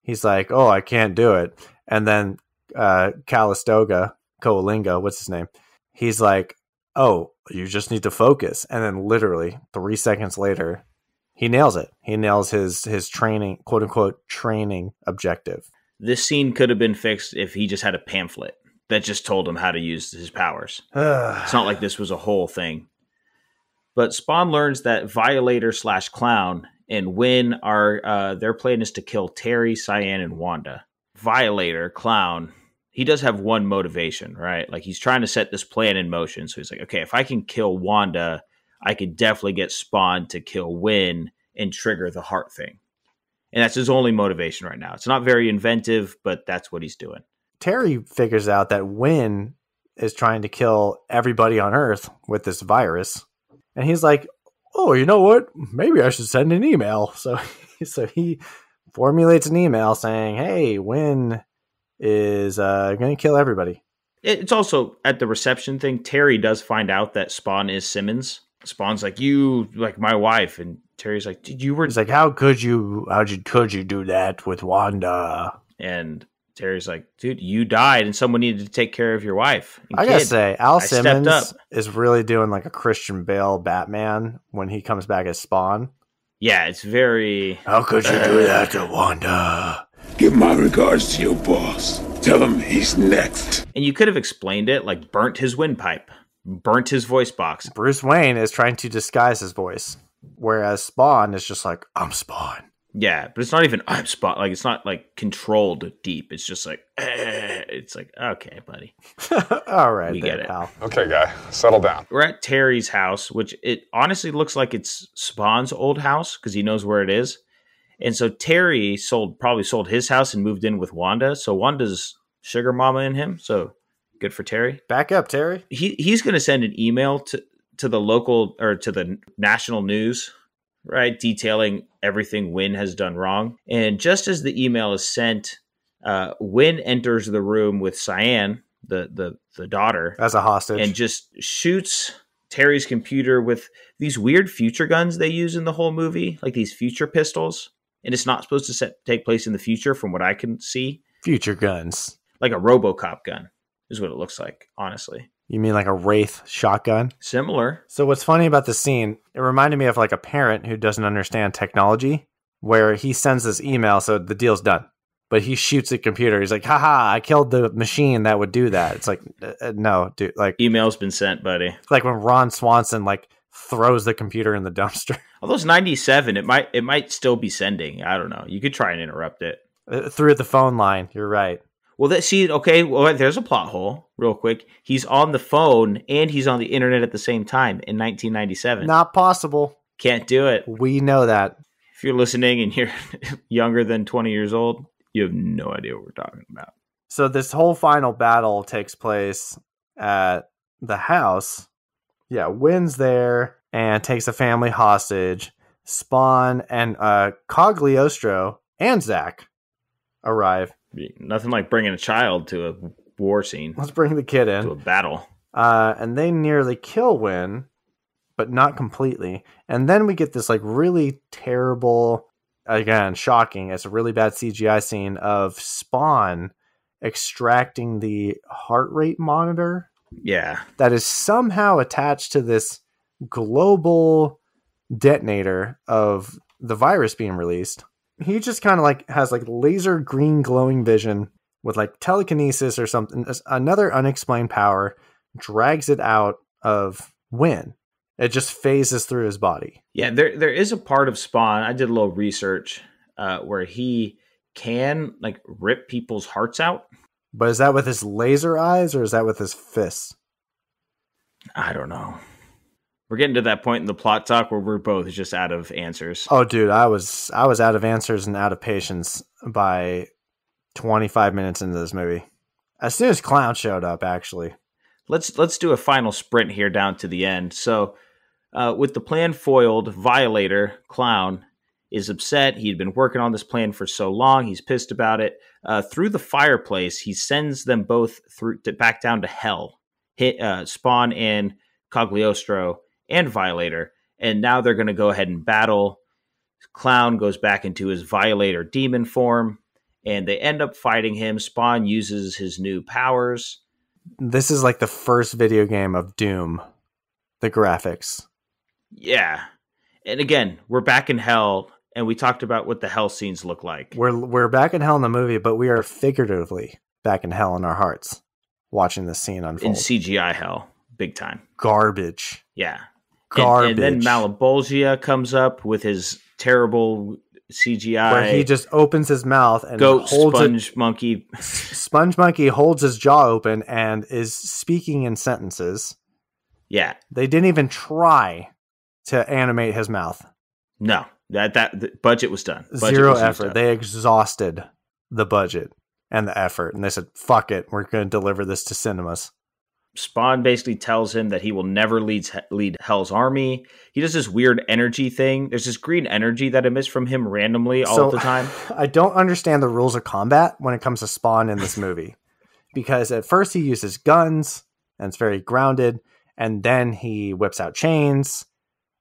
He's like, oh, I can't do it. And then Coalinga, what's his name? He's like, oh, you just need to focus. And then literally 3 seconds later, he nails it. He nails his training, quote unquote, training objective. This scene could have been fixed if he just had a pamphlet that just told him how to use his powers. It's not like this was a whole thing. But Spawn learns that Violator/Clown and Wynn are, their plan is to kill Terry, Cyan, and Wanda. Violator, Clown, he does have one motivation, right? Like, he's trying to set this plan in motion. So he's like, okay, if I can kill Wanda, I could definitely get Spawn to kill Wynn and trigger the heart thing. And that's his only motivation right now. It's not very inventive, but that's what he's doing. Terry figures out that Wynn is trying to kill everybody on Earth with this virus. And he's like, oh, you know what? Maybe I should send an email. So he formulates an email saying, hey, Wynn is going to kill everybody. It's also at the reception thing. Terry does find out that Spawn is Simmons. Spawn's like, you, like my wife. And Terry's like, dude, you were. He's like, how could you do that with Wanda? And Terry's like, dude, you died and someone needed to take care of your wife. I gotta say, Al Simmons is really doing like a Christian Bale Batman when he comes back as Spawn. Yeah, it's very... How could you do that to Wanda? Give my regards to your boss. Tell him he's next. And you could have explained it, like burnt his windpipe, burnt his voice box. Bruce Wayne is trying to disguise his voice, whereas Spawn is just like, I'm Spawn. Yeah, but it's not even I'm Spawn. Like, it's not like controlled deep. It's just like, it's like, okay, buddy. All right, we get it. Pal. Okay, guy, settle down. We're at Terry's house, which it honestly looks like it's Spawn's old house because he knows where it is. And so Terry probably sold his house and moved in with Wanda. So Wanda's sugar mama in him. So good for Terry. Back up, Terry. He's going to send an email to the local or to the national news, right, detailing everything Wynn has done wrong. And just as the email is sent, Wynn enters the room with Cyan, the daughter, as a hostage, and just shoots Terry's computer with these weird future guns they use in the whole movie, like these future pistols. And it's not supposed to take place in the future, from what I can see. Future guns, like a RoboCop gun, is what it looks like. Honestly. You mean like a Wraith shotgun? Similar. So what's funny about the scene, it reminded me of like a parent who doesn't understand technology, where he sends this email, so the deal's done. But he shoots the computer. He's like, haha, I killed the machine that would do that. It's like, no, dude. Like, email's been sent, buddy. It's like when Ron Swanson like throws the computer in the dumpster. Although it's 97, it might still be sending. I don't know. You could try and interrupt it. Through the phone line. You're right. Well, there's a plot hole real quick. He's on the phone and he's on the internet at the same time in 1997. Not possible. Can't do it. We know that. If you're listening and you're younger than 20 years old, you have no idea what we're talking about. So this whole final battle takes place at the house. Yeah, Wynn's there and takes a family hostage. Spawn and Cogliostro and Zach arrive. Nothing like bringing a child to a war scene. Let's bring the kid in. To a battle. And they nearly kill Wynn, but not completely. And then we get this like really terrible, again, shocking. It's a really bad CGI scene of Spawn extracting the heart rate monitor. Yeah. That is somehow attached to this global detonator of the virus being released. He just kind of like has like laser green glowing vision with like telekinesis or something, another unexplained power, drags it out of Wynn. It just phases through his body. Yeah, there is a part of Spawn, I did a little research, where he can like rip people's hearts out. But is that with his laser eyes or is that with his fists? I don't know. We're getting to that point in the plot talk where we're both just out of answers. Oh, dude, I was out of answers and out of patience by 25 minutes into this movie. As soon as Clown showed up, actually. Let's do a final sprint here down to the end. So, with the plan foiled, Violator, Clown, is upset. He'd been working on this plan for so long. He's pissed about it. Through the fireplace, he sends them both back down to hell. Spawn and Cogliostro and Violator. And now they're going to go ahead and battle. Clown goes back into his Violator demon form, and they end up fighting him. Spawn uses his new powers. This is like the first video game of Doom the graphics. Yeah. And again, we're back in hell, and we talked about what the hell scenes look like. We're back in hell in the movie, but we are figuratively back in hell in our hearts watching this scene unfold. In CGI hell, big time. Garbage. Yeah. Garbage. And then Malabolgia comes up with his terrible CGI. Where he just opens his mouth and Monkey. Sponge Monkey holds his jaw open and is speaking in sentences. Yeah. They didn't even try to animate his mouth. No. The budget was done. Zero effort. They exhausted the budget and the effort. And they said, fuck it. We're going to deliver this to cinemas. Spawn basically tells him that he will never lead Hell's army. He does this weird energy thing. There's this green energy that emits from him randomly all the time. I don't understand the rules of combat when it comes to Spawn in this movie. Because at first he uses guns, and it's very grounded. And then he whips out chains.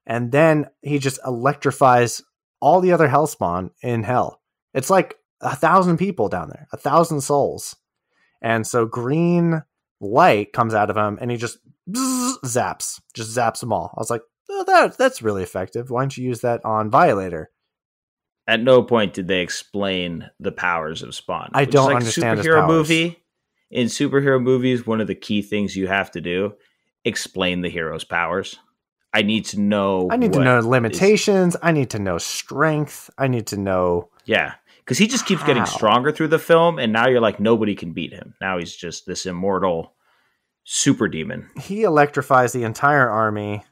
And then he just electrifies all the other Hellspawn in hell. It's like 1,000 people down there. 1,000 souls. And so green light comes out of him and he just zaps them all. I was like, oh, that's really effective. Why don't you use that on Violator? At no point did they explain the powers of Spawn. I don't understand his powers. In superhero movies, one of the key things you have to do, explain the hero's powers. I need to know. I need to know limitations. I need to know strength. I need to know. Yeah. Because he just keeps getting stronger through the film, and now you're like, nobody can beat him. Now he's just this immortal super demon. He electrifies the entire army.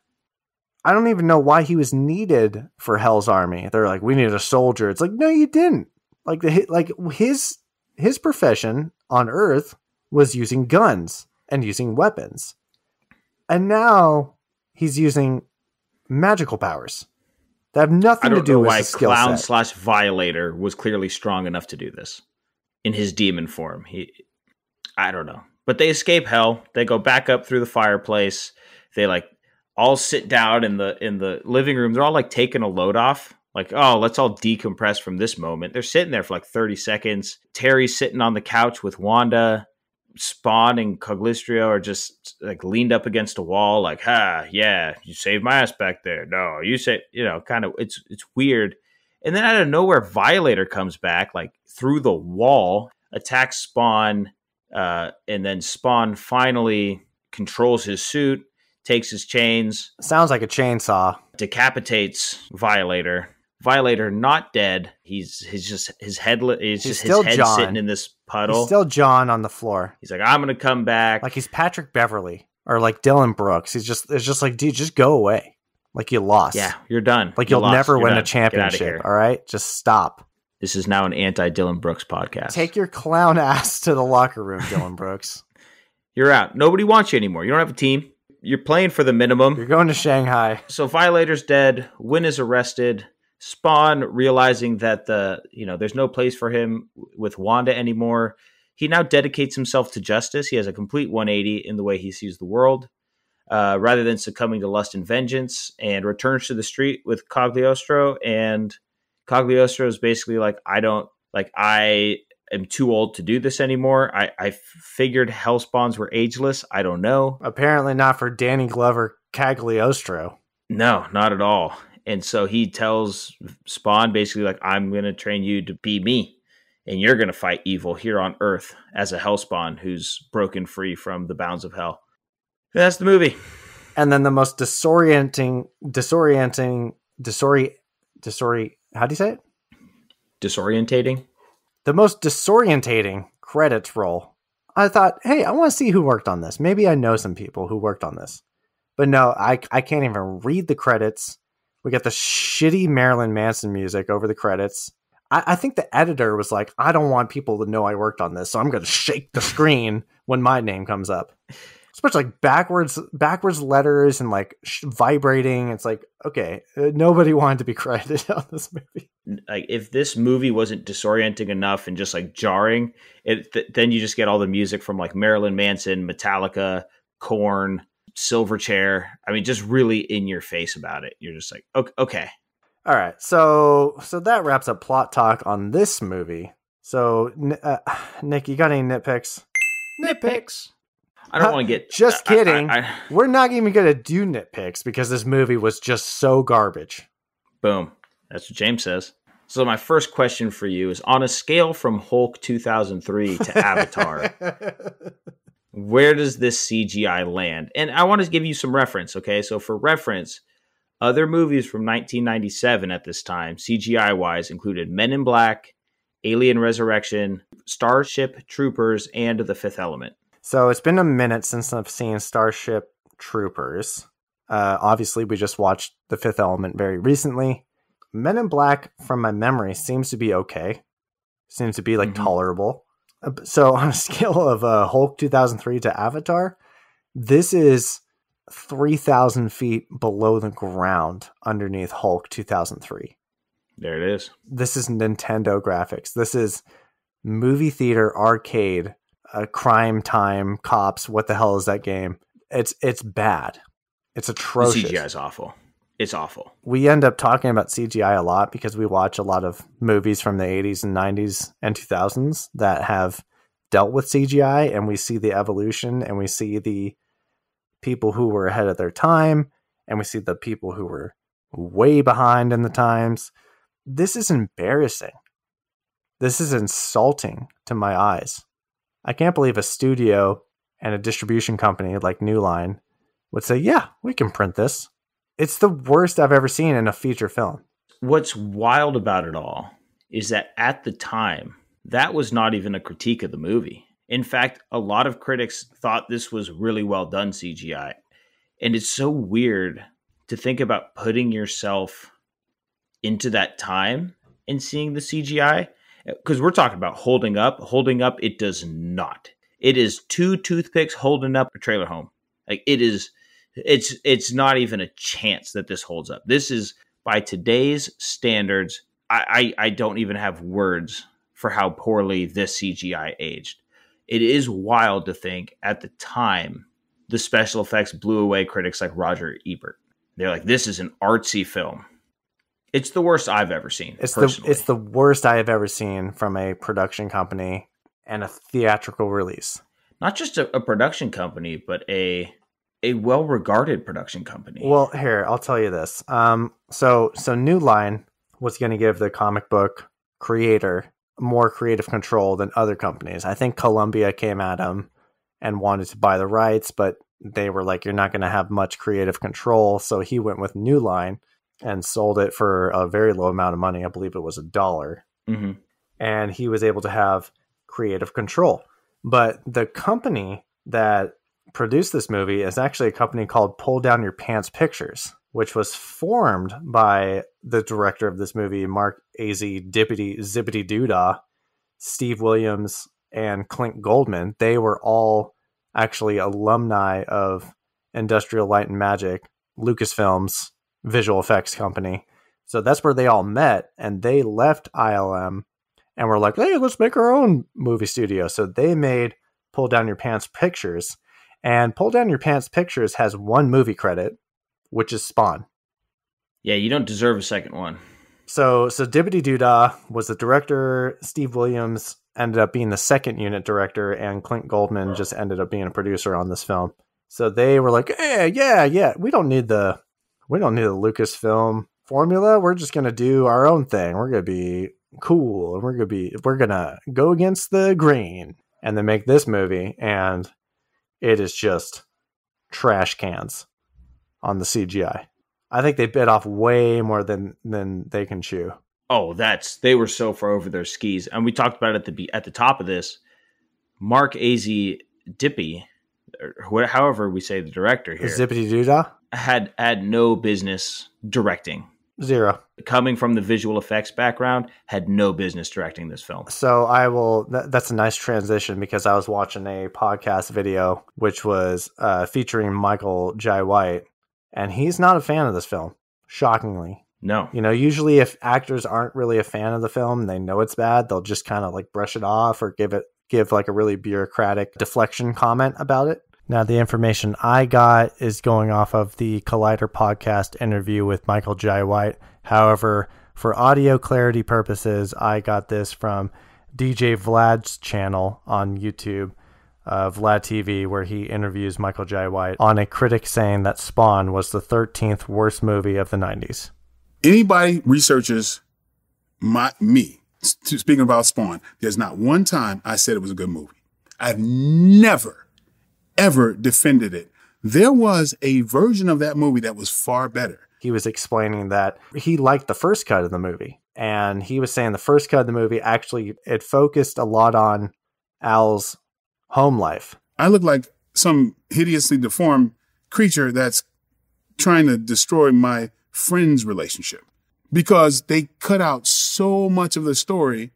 I don't even know why he was needed for Hell's army. They're like, we need a soldier. It's like, no, you didn't. Like his profession on Earth was using guns and using weapons. And now he's using magical powers. That have nothing to do with his skill set. I don't know why Clown/Violator was clearly strong enough to do this in his demon form. I don't know. But they escape hell. They go back up through the fireplace. They all sit down in the living room. They're all taking a load off. Like, oh, let's all decompress from this moment. They're sitting there for 30 seconds. Terry's sitting on the couch with Wanda. Spawn and Coglistrio are just leaned up against a wall, yeah, you saved my ass back there. No, you say, kind of, it's weird. And then out of nowhere, Violator comes back through the wall, attacks Spawn, and then Spawn finally controls his suit, takes his chains. Sounds like a chainsaw. Decapitates Violator. Violator not dead. His head sitting in this puddle. He's still John on the floor. He's like, I'm gonna come back. Like he's Patrick Beverly or Dylan Brooks. It's just like, dude, just go away. Like you lost. Yeah, you're done. You'll never win a championship. All right, just stop. This is now an anti-Dylan Brooks podcast. Take your clown ass to the locker room, Dylan Brooks. You're out. Nobody wants you anymore. You don't have a team. You're playing for the minimum. You're going to Shanghai. So Violator's dead. Wynn is arrested. Spawn, realizing that there's no place for him with Wanda anymore, he now dedicates himself to justice. He has a complete 180 in the way he sees the world, rather than succumbing to lust and vengeance, and returns to the street with Cagliostro. And Cagliostro is basically I am too old to do this anymore. I figured Hellspawns were ageless. I don't know. Apparently not for Danny Glover Cagliostro. No, not at all. And so he tells Spawn basically I'm going to train you to be me, and you're going to fight evil here on Earth as a Hellspawn who's broken free from the bounds of hell. And that's the movie. And then the most disorienting, how do you say it? Disorientating? The most disorientating credits roll. I thought, hey, I want to see who worked on this. Maybe I know some people who worked on this. But no, I can't even read the credits. We got the shitty Marilyn Manson music over the credits. I think the editor was like, I don't want people to know I worked on this, so I'm going to shake the screen when my name comes up. Especially backwards letters and vibrating. It's okay, nobody wanted to be credited on this movie. If this movie wasn't disorienting enough and just jarring, then you just get all the music from Marilyn Manson, Metallica, Korn, Silverchair. I mean, just really in your face about it. You're just okay. All right. So that wraps up plot talk on this movie. So, Nick, you got any nitpicks? Nitpicks. I don't want to get... Just kidding. We're not even going to do nitpicks because this movie was just so garbage. Boom. That's what James says. So my first question for you is, on a scale from Hulk 2003 to Avatar, where does this CGI land? And I want to give you some reference, okay? So for reference, other movies from 1997 at this time, CGI-wise, included Men in Black, Alien Resurrection, Starship Troopers, and The Fifth Element. So it's been a minute since I've seen Starship Troopers. Obviously, we just watched The Fifth Element very recently. Men in Black, from my memory, seems to be okay. Seems to be tolerable. So on a scale of Hulk 2003 to Avatar, this is 3,000 feet below the ground underneath Hulk 2003. There it is. This is Nintendo graphics. This is movie theater arcade, crime time, cops. What the hell is that game? It's bad. It's atrocious. The CGI is awful. It's awful. We end up talking about CGI a lot because we watch a lot of movies from the 80s and 90s and 2000s that have dealt with CGI, and we see the evolution, and we see the people who were ahead of their time, and we see the people who were way behind in the times. This is embarrassing. This is insulting to my eyes. I can't believe a studio and a distribution company like New Line would say, yeah, we can print this. It's the worst I've ever seen in a feature film. What's wild about it all is that at the time, that was not even a critique of the movie. In fact, a lot of critics thought this was really well done CGI. And it's so weird to think about putting yourself into that time and seeing the CGI. Because we're talking about holding up. Holding up, it does not. It is two toothpicks holding up a trailer home. Like it is... It's not even a chance that this holds up. This is, by today's standards, I don't even have words for how poorly this CGI aged. It is wild to think at the time the special effects blew away critics like Roger Ebert. They're like, this is an artsy film. It's the worst I've ever seen. It's the worst I have ever seen from a production company and a theatrical release. Not just a production company, but a well-regarded production company. Well, here, I'll tell you this. So New Line was going to give the comic book creator more creative control than other companies. I think Columbia came at him and wanted to buy the rights, but they were like, you're not going to have much creative control. So he went with New Line and sold it for a very low amount of money. I believe it was $1. Mm-hmm. And he was able to have creative control. But the company that produced this movie is actually a company called Pull Down Your Pants Pictures, which was formed by the director of this movie, Mark A.Z. Zippity Doodah, Steve Williams, and Clint Goldman. They were all actually alumni of Industrial Light and Magic, Lucasfilm's visual effects company. So that's where they all met, and they left ILM and were like, hey, let's make our own movie studio. So they made Pull Down Your Pants Pictures. And Pull Down Your Pants Pictures has one movie credit, which is Spawn. Yeah, you don't deserve a second one. So Dibbity Doodah was the director. Steve Williams ended up being the second unit director, and Clint Goldman just ended up being a producer on this film. So they were like, hey, yeah, we don't need the Lucasfilm formula. We're just gonna do our own thing. We're gonna be cool, and we're gonna go against the grain, and then make this movie. And it is just trash cans on the CGI. I think they bit off way more than they can chew. Oh, they were so far over their skis. And we talked about it at the top of this. Mark A.Z. Dippy, or however we say the director here. Zippity Doodah? Had no business directing. Zero. Coming from the visual effects background, had no business directing this film. So that's a nice transition, because I was watching a podcast video, which was featuring Michael Jai White, and he's not a fan of this film, shockingly. No. Usually if actors aren't really a fan of the film, they know it's bad, they'll just kind of like brush it off or give like a really bureaucratic deflection comment about it. Now, the information I got is going off of the Collider podcast interview with Michael Jai White. However, for audio clarity purposes, I got this from DJ Vlad's channel on YouTube. of Vlad TV where he interviews Michael Jai White on a critic saying that Spawn was the 13th worst movie of the 90s. Anybody researches me, speaking about Spawn, there's not one time I said it was a good movie. I've never, ever defended it. There was a version of that movie that was far better. He was explaining that he liked the first cut of the movie. And he was saying the first cut of the movie, actually, it focused a lot on Al's home life. I look like some hideously deformed creature that's trying to destroy my friend's relationship because they cut out so much of the story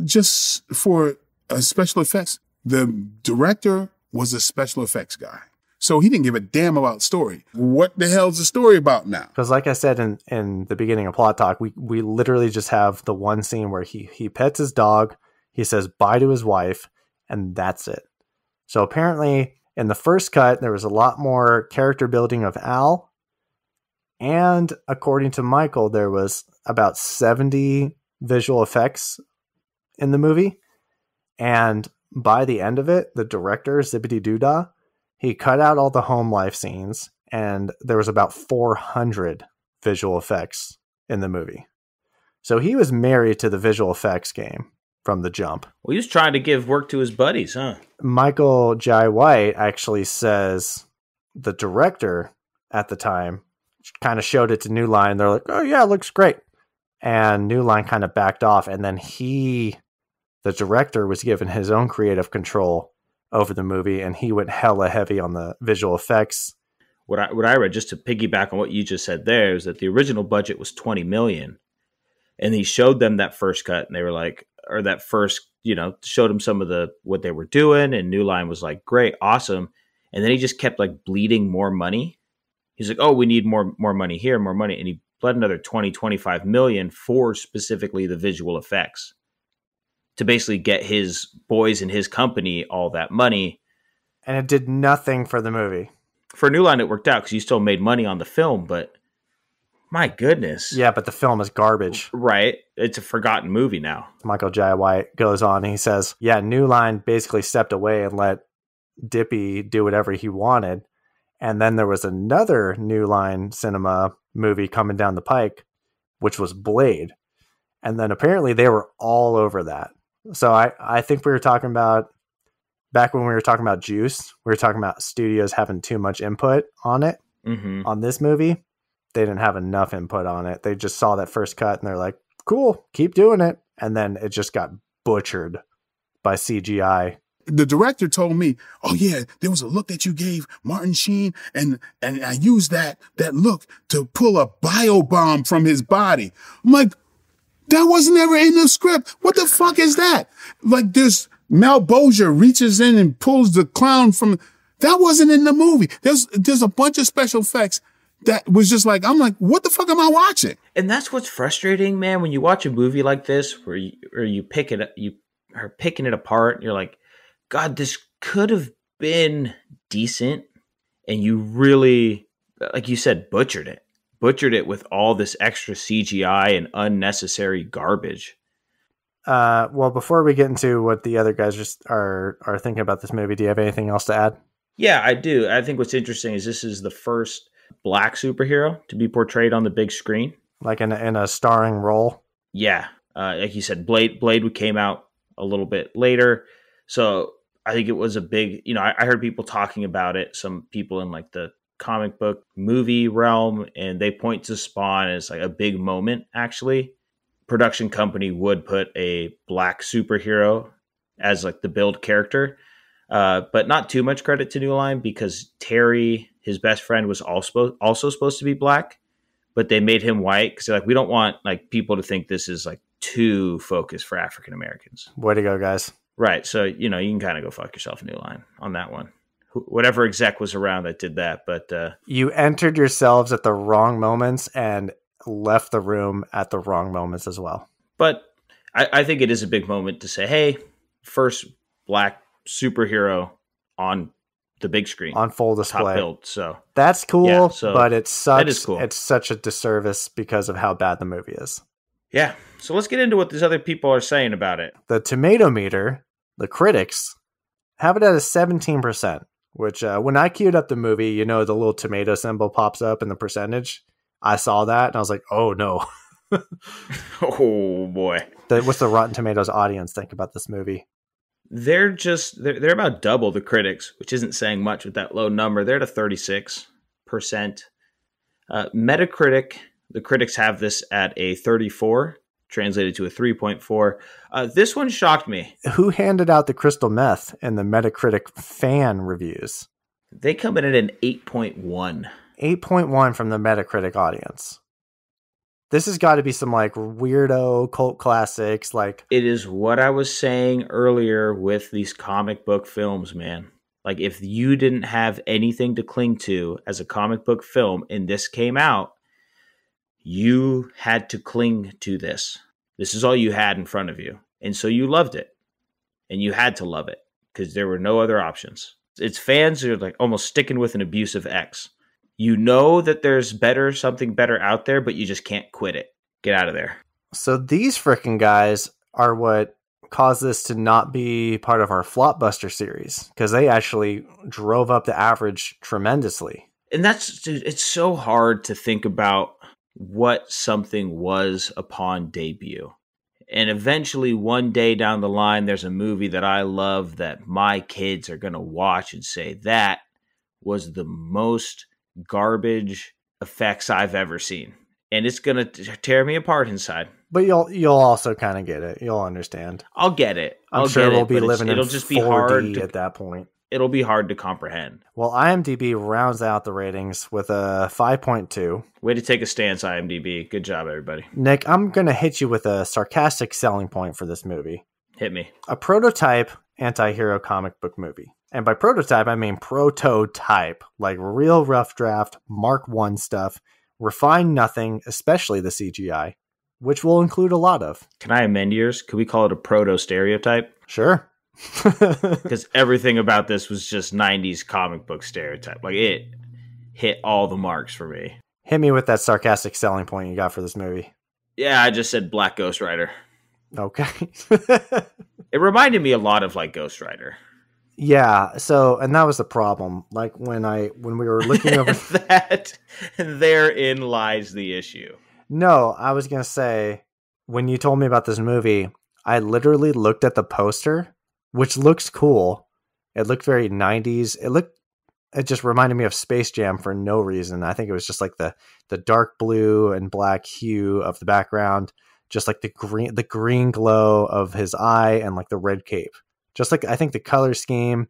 just for special effects. The director was a special effects guy. So he didn't give a damn about story. What the hell's the story about now? Because like I said in the beginning of Plot Talk, we literally just have the one scene where he pets his dog, he says bye to his wife, and that's it. So apparently in the first cut, there was a lot more character building of Al. And according to Michael, there was about 70 visual effects in the movie. And by the end of it, the director, Zippity Doodah, he cut out all the home life scenes, and there was about 400 visual effects in the movie. So he was married to the visual effects game from the jump. Well, he was trying to give work to his buddies, huh? Michael Jai White actually says the director at the time kind of showed it to New Line. They're like, oh yeah, it looks great. And New Line kind of backed off. And then the director was given his own creative control over the movie, and he went hella heavy on the visual effects. What I read, just to piggyback on what you just said there, is that the original budget was $20 million. And he showed them that first cut, and they were like, or that first, showed them some of what they were doing, and New Line was like, great, awesome. And then he just kept like bleeding more money. He's like, oh, we need more money here, more money. And he bled another 25 million for specifically the visual effects to basically get his boys and his company all that money. And it did nothing for the movie. For New Line, it worked out because you still made money on the film, but my goodness. Yeah, but the film is garbage. Right. It's a forgotten movie now. Michael Jai White goes on and he says, yeah, New Line basically stepped away and let Dippy do whatever he wanted. And then there was another New Line Cinema movie coming down the pike, which was Blade. And then apparently they were all over that. So I think we were talking about, back when we were talking about Juice, we were talking about studios having too much input on it, on this movie. They didn't have enough input on it. They just saw that first cut and they're like, cool, keep doing it. And then it just got butchered by CGI. The director told me, oh yeah, there was a look that you gave Martin Sheen, and I used that look to pull a biobomb from his body. I'm like, that wasn't ever in the script. What the fuck is that? Like this Malbosia reaches in and pulls the clown from, that wasn't in the movie. There's a bunch of special effects that was just like, I'm like, what the fuck am I watching? And that's what's frustrating, man, when you watch a movie like this where you pick it, you are picking it apart and you're like, God, this could have been decent. And you really, like you said, butchered it with all this extra CGI and unnecessary garbage. Well, before we get into what the other guys just are thinking about this movie, do you have anything else to add? Yeah, I do. I think what's interesting is this is the first black superhero to be portrayed on the big screen. Like in a starring role? Yeah. Like you said, Blade came out a little bit later. So I think it was a big, I heard people talking about it, some people in like the comic book movie realm, and they point to Spawn as like a big moment, actually. Production company would put a black superhero as like the build character, but not too much credit to New Line because Terry, his best friend, was also supposed to be black, but they made him white because they're like, we don't want like people to think this is like too focused for African Americans. Way to go, guys. Right. So, you can kind of go fuck yourself, New Line, on that one. Whatever exec was around that did that. But you entered yourselves at the wrong moments and left the room at the wrong moments as well. But I think it is a big moment to say, hey, first black superhero on the big screen. On full display. Top build. So that's cool, yeah, so but it sucks. That is cool. It's such a disservice because of how bad the movie is. Yeah. So let's get into what these other people are saying about it. The tomato meter, the critics, Have it at a 17%, which when I queued up the movie, you know, the little tomato symbol pops up in the percentage. I saw that and I was like, oh no. Oh boy. What's the Rotten Tomatoes audience think about this movie? They're about double the critics, which isn't saying much with that low number. They're at a 36%. Metacritic, the critics have this at a 34, translated to a 3.4. This one shocked me. Who handed out the crystal meth in the Metacritic fan reviews? They come in at an 8.1. 8.1 from the Metacritic audience. This has got to be some like weirdo cult classics. Like, it is what I was saying earlier with these comic book films, man. Like, if you didn't have anything to cling to as a comic book film and this came out, you had to cling to this. This is all you had in front of you. And so you loved it. And you had to love it because there were no other options. It's fans who are like almost sticking with an abusive ex. You know that there's something better out there, but you just can't quit it. Get out of there. So these frickin' guys are what caused this to not be part of our Flopbuster series, because they actually drove up the average tremendously. And it's so hard to think about what something was upon debut. And eventually one day down the line, there's a movie that I love that my kids are going to watch and say, that was the most garbage effects I've ever seen. And it's going to tear me apart inside. But you'll also kind of get it. You'll understand. I'll get it. I'm sure we'll be living in 4D at that point. It'll be hard to comprehend. Well, IMDb rounds out the ratings with a 5.2. Way to take a stance, IMDb. Good job, everybody. Nick, I'm going to hit you with a sarcastic selling point for this movie. Hit me. A prototype anti-hero comic book movie. And by prototype, I mean prototype, like real rough draft, Mark I stuff, refine nothing, especially the CGI, which we'll include a lot of. Can I amend yours? Could we call it a proto-stereotype? Sure. Because everything about this was just 90s comic book stereotype. Like, it hit all the marks for me. Hit me with that sarcastic selling point you got for this movie. Yeah, I just said Black Ghost Rider. Okay. It reminded me a lot of like Ghost Rider. Yeah, so, and that was the problem. Like when we were looking over that, therein lies the issue. No, I was going to say, when you told me about this movie, I literally looked at the poster, which looks cool. It looked very 90s. It just reminded me of Space Jam for no reason. I think it was just like the dark blue and black hue of the background, just like the green glow of his eye and like the red cape. Just like, I think the color scheme,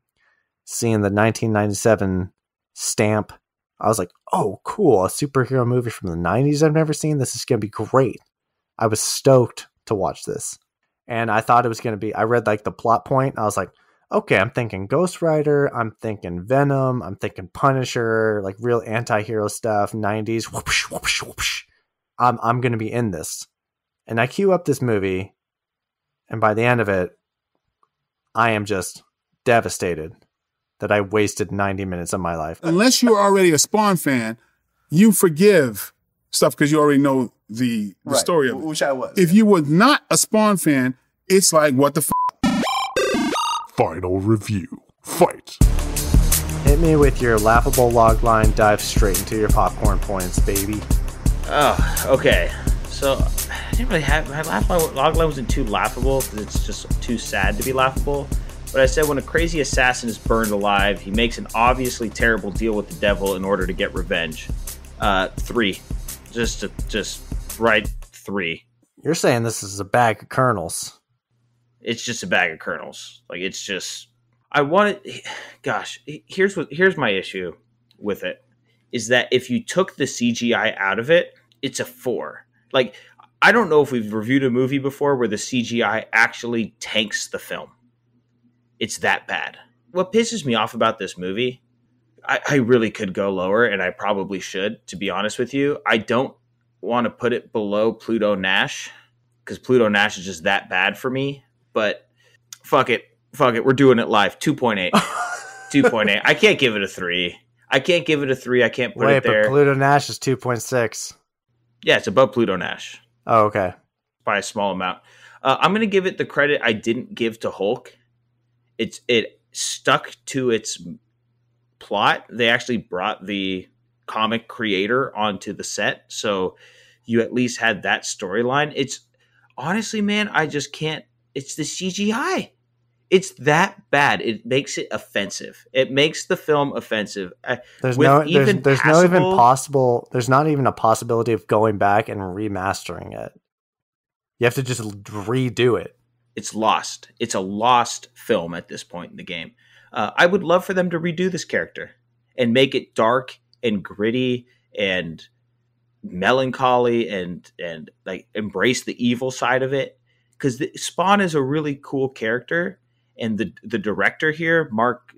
seeing the 1997 stamp, I was like, oh, cool. A superhero movie from the 90s I've never seen. This is going to be great. I was stoked to watch this. And I thought it was going to be, I read like the plot point. I was like, okay, I'm thinking Ghost Rider. I'm thinking Venom. I'm thinking Punisher, like real anti-hero stuff, 90s. Whoopsh, whoopsh, whoopsh. I'm going to be in this. And I queue up this movie. And by the end of it, I am just devastated that I wasted 90 minutes of my life. Unless you're already a Spawn fan, you forgive stuff because you already know the story of it. Which I was. If you were not a Spawn fan, it's like, what the Final review. Fight. Hit me with your laughable logline, dive straight into your popcorn points, baby. Oh, okay. So I didn't really have my logline wasn't too laughable because it's just too sad to be laughable. But I said when a crazy assassin is burned alive, he makes an obviously terrible deal with the devil in order to get revenge. 3, just right 3. You're saying this is a bag of kernels. It's just a bag of kernels. Like it's just gosh, here's my issue with it is that if you took the CGI out of it, it's a 4. Like, I don't know if we've reviewed a movie before where the CGI actually tanks the film. It's that bad. What pisses me off about this movie, I really could go lower, and I probably should, to be honest with you. I don't want to put it below Pluto Nash, because Pluto Nash is just that bad for me. But fuck it. We're doing it live. 2.8. 2.8. I can't give it a 3. I can't put it there. But Pluto Nash is 2.6. Yeah, it's above Pluto Nash. Oh, okay. By a small amount. I'm going to give it the credit I didn't give to Hulk. It stuck to its plot. They actually brought the comic creator onto the set, so you at least had that storyline. It's honestly, man, I just can't. It's the CGI. It's that bad. It makes it offensive. It makes the film offensive. There's With no even there's no even passable- possible. There's not even a possibility of going back and remastering it. You have to just redo it. It's lost. It's a lost film at this point in the game. I would love for them to redo this character and make it dark and gritty and melancholy and like embrace the evil side of it. Because Spawn is a really cool character, and the director here, Mark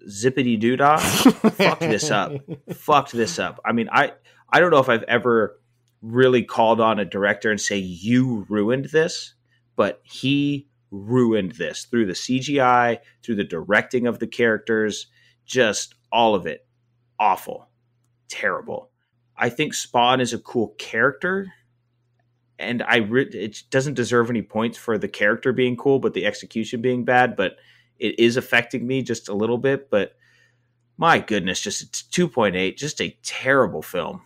Zippity Doodah, fucked this up. Fucked this up. I mean, I don't know if I've ever really called on a director and say, you ruined this, but he ruined this through the CGI, through the directing of the characters, just all of it. Awful. Terrible. I think Spawn is a cool character, and it doesn't deserve any points for the character being cool, but the execution being bad, but it is affecting me just a little bit. But my goodness, just 2.8, just a terrible film.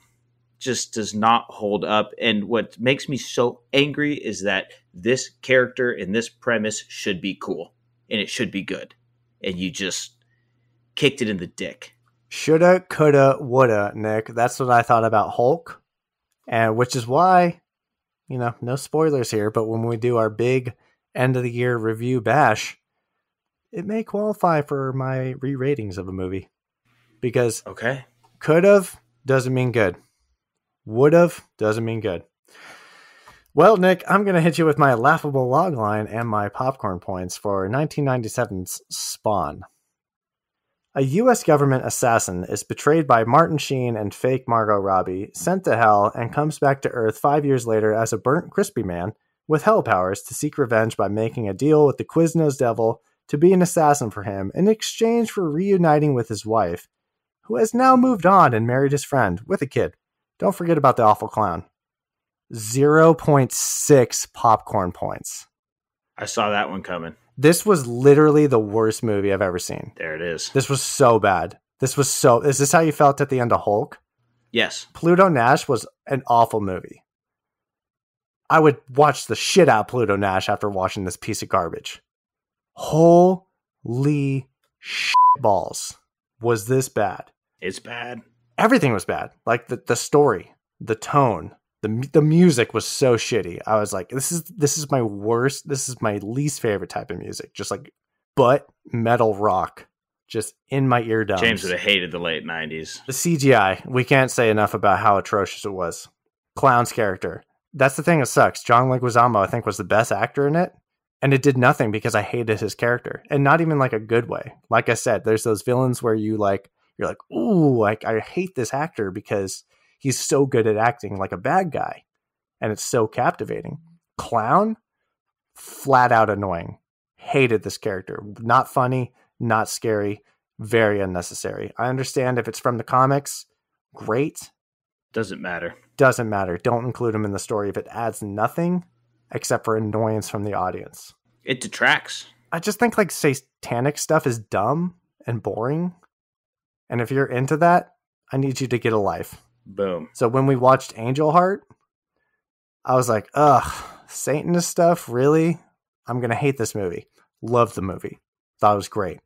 Just does not hold up. And what makes me so angry is that this character and this premise should be cool and it should be good. And you just kicked it in the dick. Shoulda, coulda, woulda, Nick. That's what I thought about Hulk. And which is why, no spoilers here, but when we do our big end of the year review bash, it may qualify for my re-ratings of a movie. Because could've doesn't mean good. Would've doesn't mean good. Well, Nick, I'm going to hit you with my laughable logline and my popcorn points for 1997's Spawn. A U.S. government assassin is betrayed by Martin Sheen and fake Margot Robbie, sent to hell, and comes back to Earth 5 years later as a burnt, crispy man with hell powers to seek revenge by making a deal with the Quiznos Devil to be an assassin for him in exchange for reuniting with his wife, who has now moved on and married his friend with a kid. Don't forget about the awful clown. 0.6 popcorn points. I saw that one coming. This was literally the worst movie I've ever seen. There it is. This was so bad. Is this how you felt at the end of Hulk? Yes. Pluto Nash was an awful movie. I would watch the shit out of Pluto Nash after watching this piece of garbage. Holy shit balls. Was this bad? It's bad. Everything was bad. Like the story, the tone, the music was so shitty. I was like, this is my worst. This is my least favorite type of music. Just like butt metal rock, just in my eardrums. James would have hated the late 90s. The CGI, we can't say enough about how atrocious it was. Clown's character. That's the thing that sucks. John Leguizamo, I think, was the best actor in it. And it did nothing because I hated his character. And not even like a good way. Like I said, there's those villains where you're like, ooh, like I hate this actor because he's so good at acting like a bad guy. And it's so captivating. Clown, flat out annoying. Hated this character. Not funny, not scary, very unnecessary. I understand if it's from the comics, great. Doesn't matter. Doesn't matter. Don't include him in the story if it adds nothing except for annoyance from the audience. It detracts. I just think like satanic stuff is dumb and boring. And if you're into that, I need you to get a life. Boom. So when we watched Angel Heart, I was like, ugh, Satanist stuff? Really? I'm going to hate this movie. Loved the movie. Thought it was great.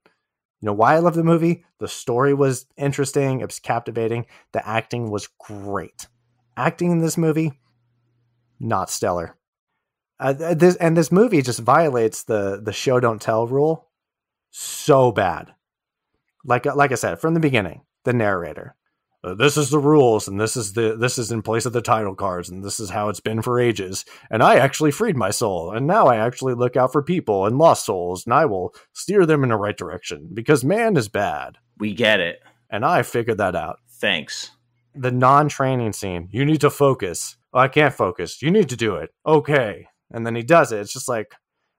You know why I love the movie? The story was interesting. It was captivating. The acting was great. Acting in this movie, not stellar. This movie just violates the show don't tell rule so bad. Like I said from the beginning, the narrator. This is the rules, and this is in place of the title cards, and this is how it's been for ages. And I actually freed my soul, and now I actually look out for people and lost souls, and I will steer them in the right direction because man is bad. We get it, and I figured that out. Thanks. The non-training scene. You need to focus. Oh, I can't focus. You need to do it. Okay, and then he does it. It's just like,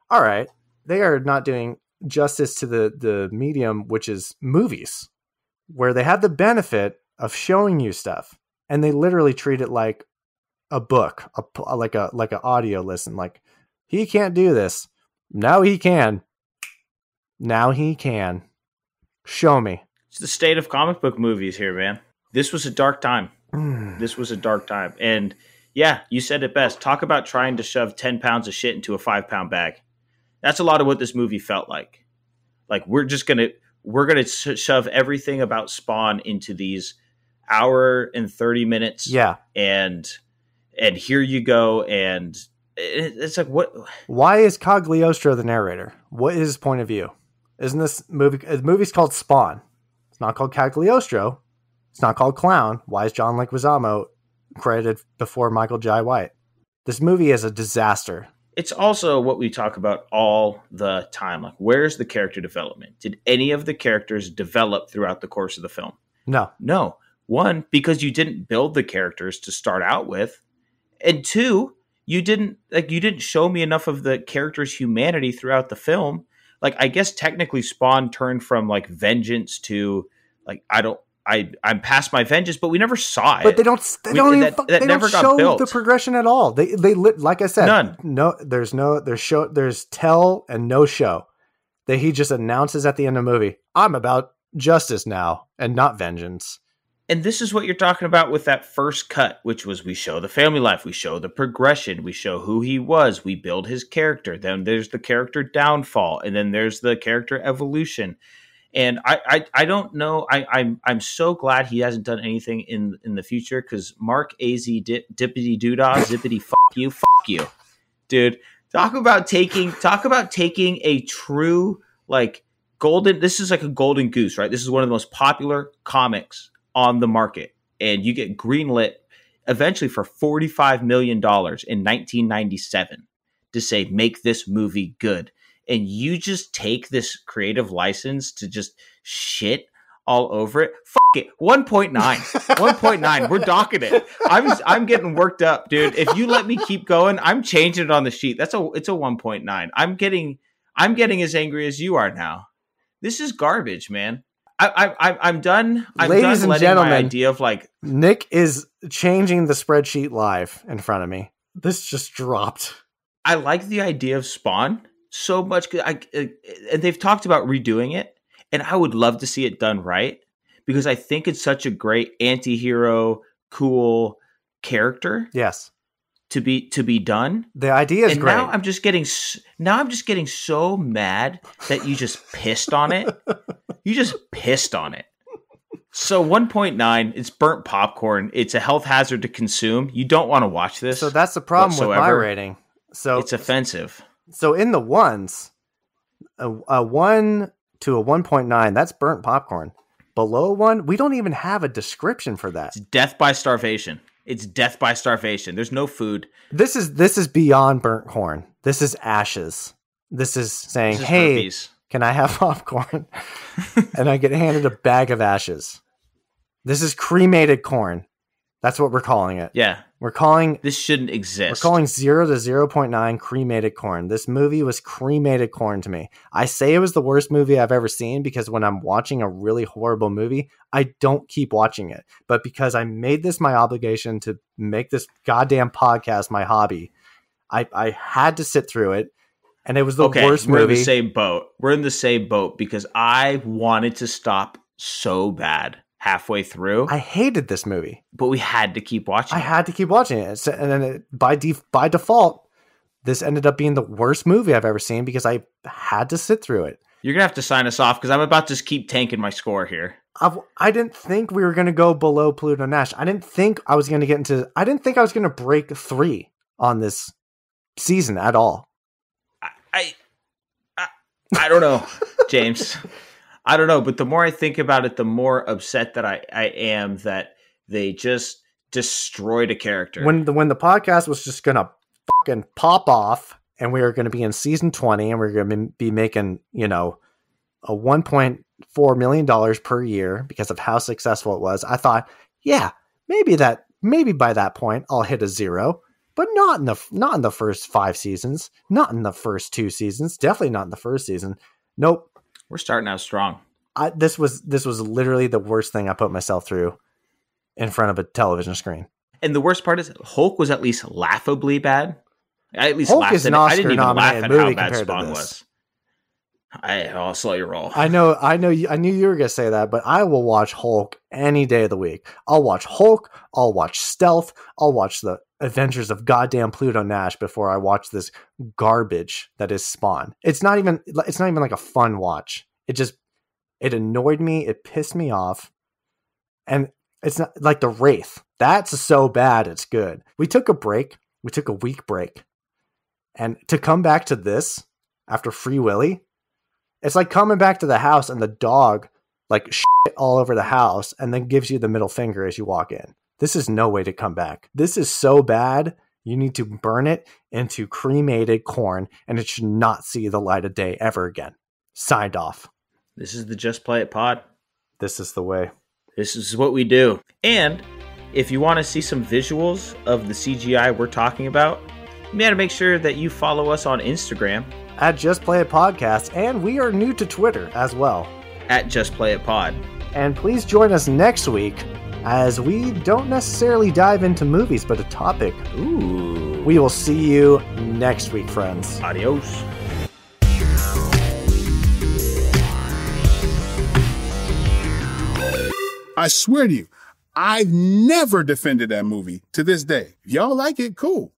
all right, they are not doing justice to the medium, which is movies, where they have the benefit of showing you stuff, and they literally treat it like a book, like an audio listen. Like, he can't do this, now he can. Now he can. Show me. It's the state of comic book movies here, man. This was a dark time. This was a dark time. And yeah, you said it best. Talk about trying to shove 10 pounds of shit into a 5-pound bag. That's a lot of what this movie felt like. Like, we're going to shove everything about Spawn into these hour and 30 minutes. Yeah. And here you go. And it's like, what? Why is Cagliostro the narrator? What is his point of view? Isn't this movie? The movie's called Spawn. It's not called Cagliostro. It's not called Clown. Why is John Leguizamo credited before Michael Jai White? This movie is a disaster. It's also what we talk about all the time. Like, where's the character development? Did any of the characters develop throughout the course of the film? No. One, because you didn't build the characters to start out with. And two, you didn't show me enough of the character's humanity throughout the film. Like, I guess technically Spawn turned from like vengeance to like, I'm past my vengeance, but we never saw it. But they don't show the progression at all. They like I said, none. No, there's tell and no show. That he just announces at the end of the movie, I'm about justice now and not vengeance. And this is what you're talking about with that first cut, which was we show the family life, we show the progression, we show who he was, we build his character. Then there's the character downfall, and then there's the character evolution. And I don't know. I'm so glad he hasn't done anything in the future, because Mark AZ dippity doodah zippity fuck you, dude. Talk about taking a true like golden. This is like a golden goose, right? This is one of the most popular comics on the market, and you get greenlit eventually for $45 million in 1997 to say make this movie good. And you just take this creative license to just shit all over it. Fuck it. 1.9. 1.9. We're docking it. I'm getting worked up, dude. If you let me keep going, I'm changing it on the sheet. It's a 1.9. I'm getting as angry as you are now. This is garbage, man. I'm done. Ladies done and gentlemen, my idea of like Nick is changing the spreadsheet live in front of me. This just dropped. I like the idea of Spawn so much, and they've talked about redoing it, and I would love to see it done right, because I think it's such a great anti-hero, cool character. Yes, to be done. The idea is great. Now I'm just getting so mad that you just pissed on it. You just pissed on it. So 1.9, it's burnt popcorn. It's a health hazard to consume. You don't want to watch this. So that's the problem with my rating. So it's offensive. So in the ones, a 1 to a 1.9, that's burnt popcorn. Below 1, we don't even have a description for that. It's death by starvation. It's death by starvation. There's no food. This is beyond burnt corn. This is ashes. This is saying, hey, herpes. Can I have popcorn? And I get handed a bag of ashes. This is cremated corn. That's what we're calling it. Yeah. This shouldn't exist. We're calling 0 to 0.9 cremated corn. This movie was cremated corn to me. I say it was the worst movie I've ever seen because when I'm watching a really horrible movie, I don't keep watching it. But because I made this my obligation to make this goddamn podcast my hobby, I had to sit through it. And it was the worst movie. We're in the same boat. We're in the same boat because I wanted to stop so bad halfway through. I hated this movie. But we had to keep watching it. I had to keep watching it. And then by default, this ended up being the worst movie I've ever seen because I had to sit through it. You're going to have to sign us off because I'm about to just keep tanking my score here. I didn't think we were going to go below Pluto Nash. I didn't think I was going to break 3 on this season at all. I don't know, James. I don't know, but the more I think about it, the more upset that I am that they just destroyed a character. When the podcast was just gonna fucking pop off, and we were going to be in season 20, and we are going to be making a $1.4 million per year because of how successful it was, I thought, yeah, maybe by that point I'll hit a 0. But not in the first 5 seasons, not in the first 2 seasons, definitely not in the first season. Nope. We're starting out strong. This was literally the worst thing I put myself through in front of a television screen. And the worst part is Hulk was at least laughably bad. I at least Hulk laughed is at an it. I didn't even laugh Oscar-nominated at movie how bad compared to Spawn this. was. I saw you roll. I know. I knew you were gonna say that, but I will watch Hulk any day of the week. I'll watch Hulk. I'll watch Stealth. I'll watch the Adventures of goddamn Pluto Nash before I watch this garbage that is Spawn. It's not even like a fun watch. It annoyed me. It pissed me off, and it's not like the Wraith. That's so bad. It's good. We took a break. We took a week break, and to come back to this after Free Willy. It's like coming back to the house and the dog like shit all over the house and then gives you the middle finger as you walk in. This is no way to come back. This is so bad. You need to burn it into cremated corn and it should not see the light of day ever again. Signed off. This is the Just Play It pod. This is the way. This is what we do. And if you want to see some visuals of the CGI we're talking about, you got to make sure that you follow us on Instagram at Just Play It Podcast, and we are new to Twitter as well. At Just Play It Pod. And please join us next week as we don't necessarily dive into movies, but a topic. Ooh. We will see you next week, friends. Adios. I swear to you, I've never defended that movie to this day. If y'all like it, cool.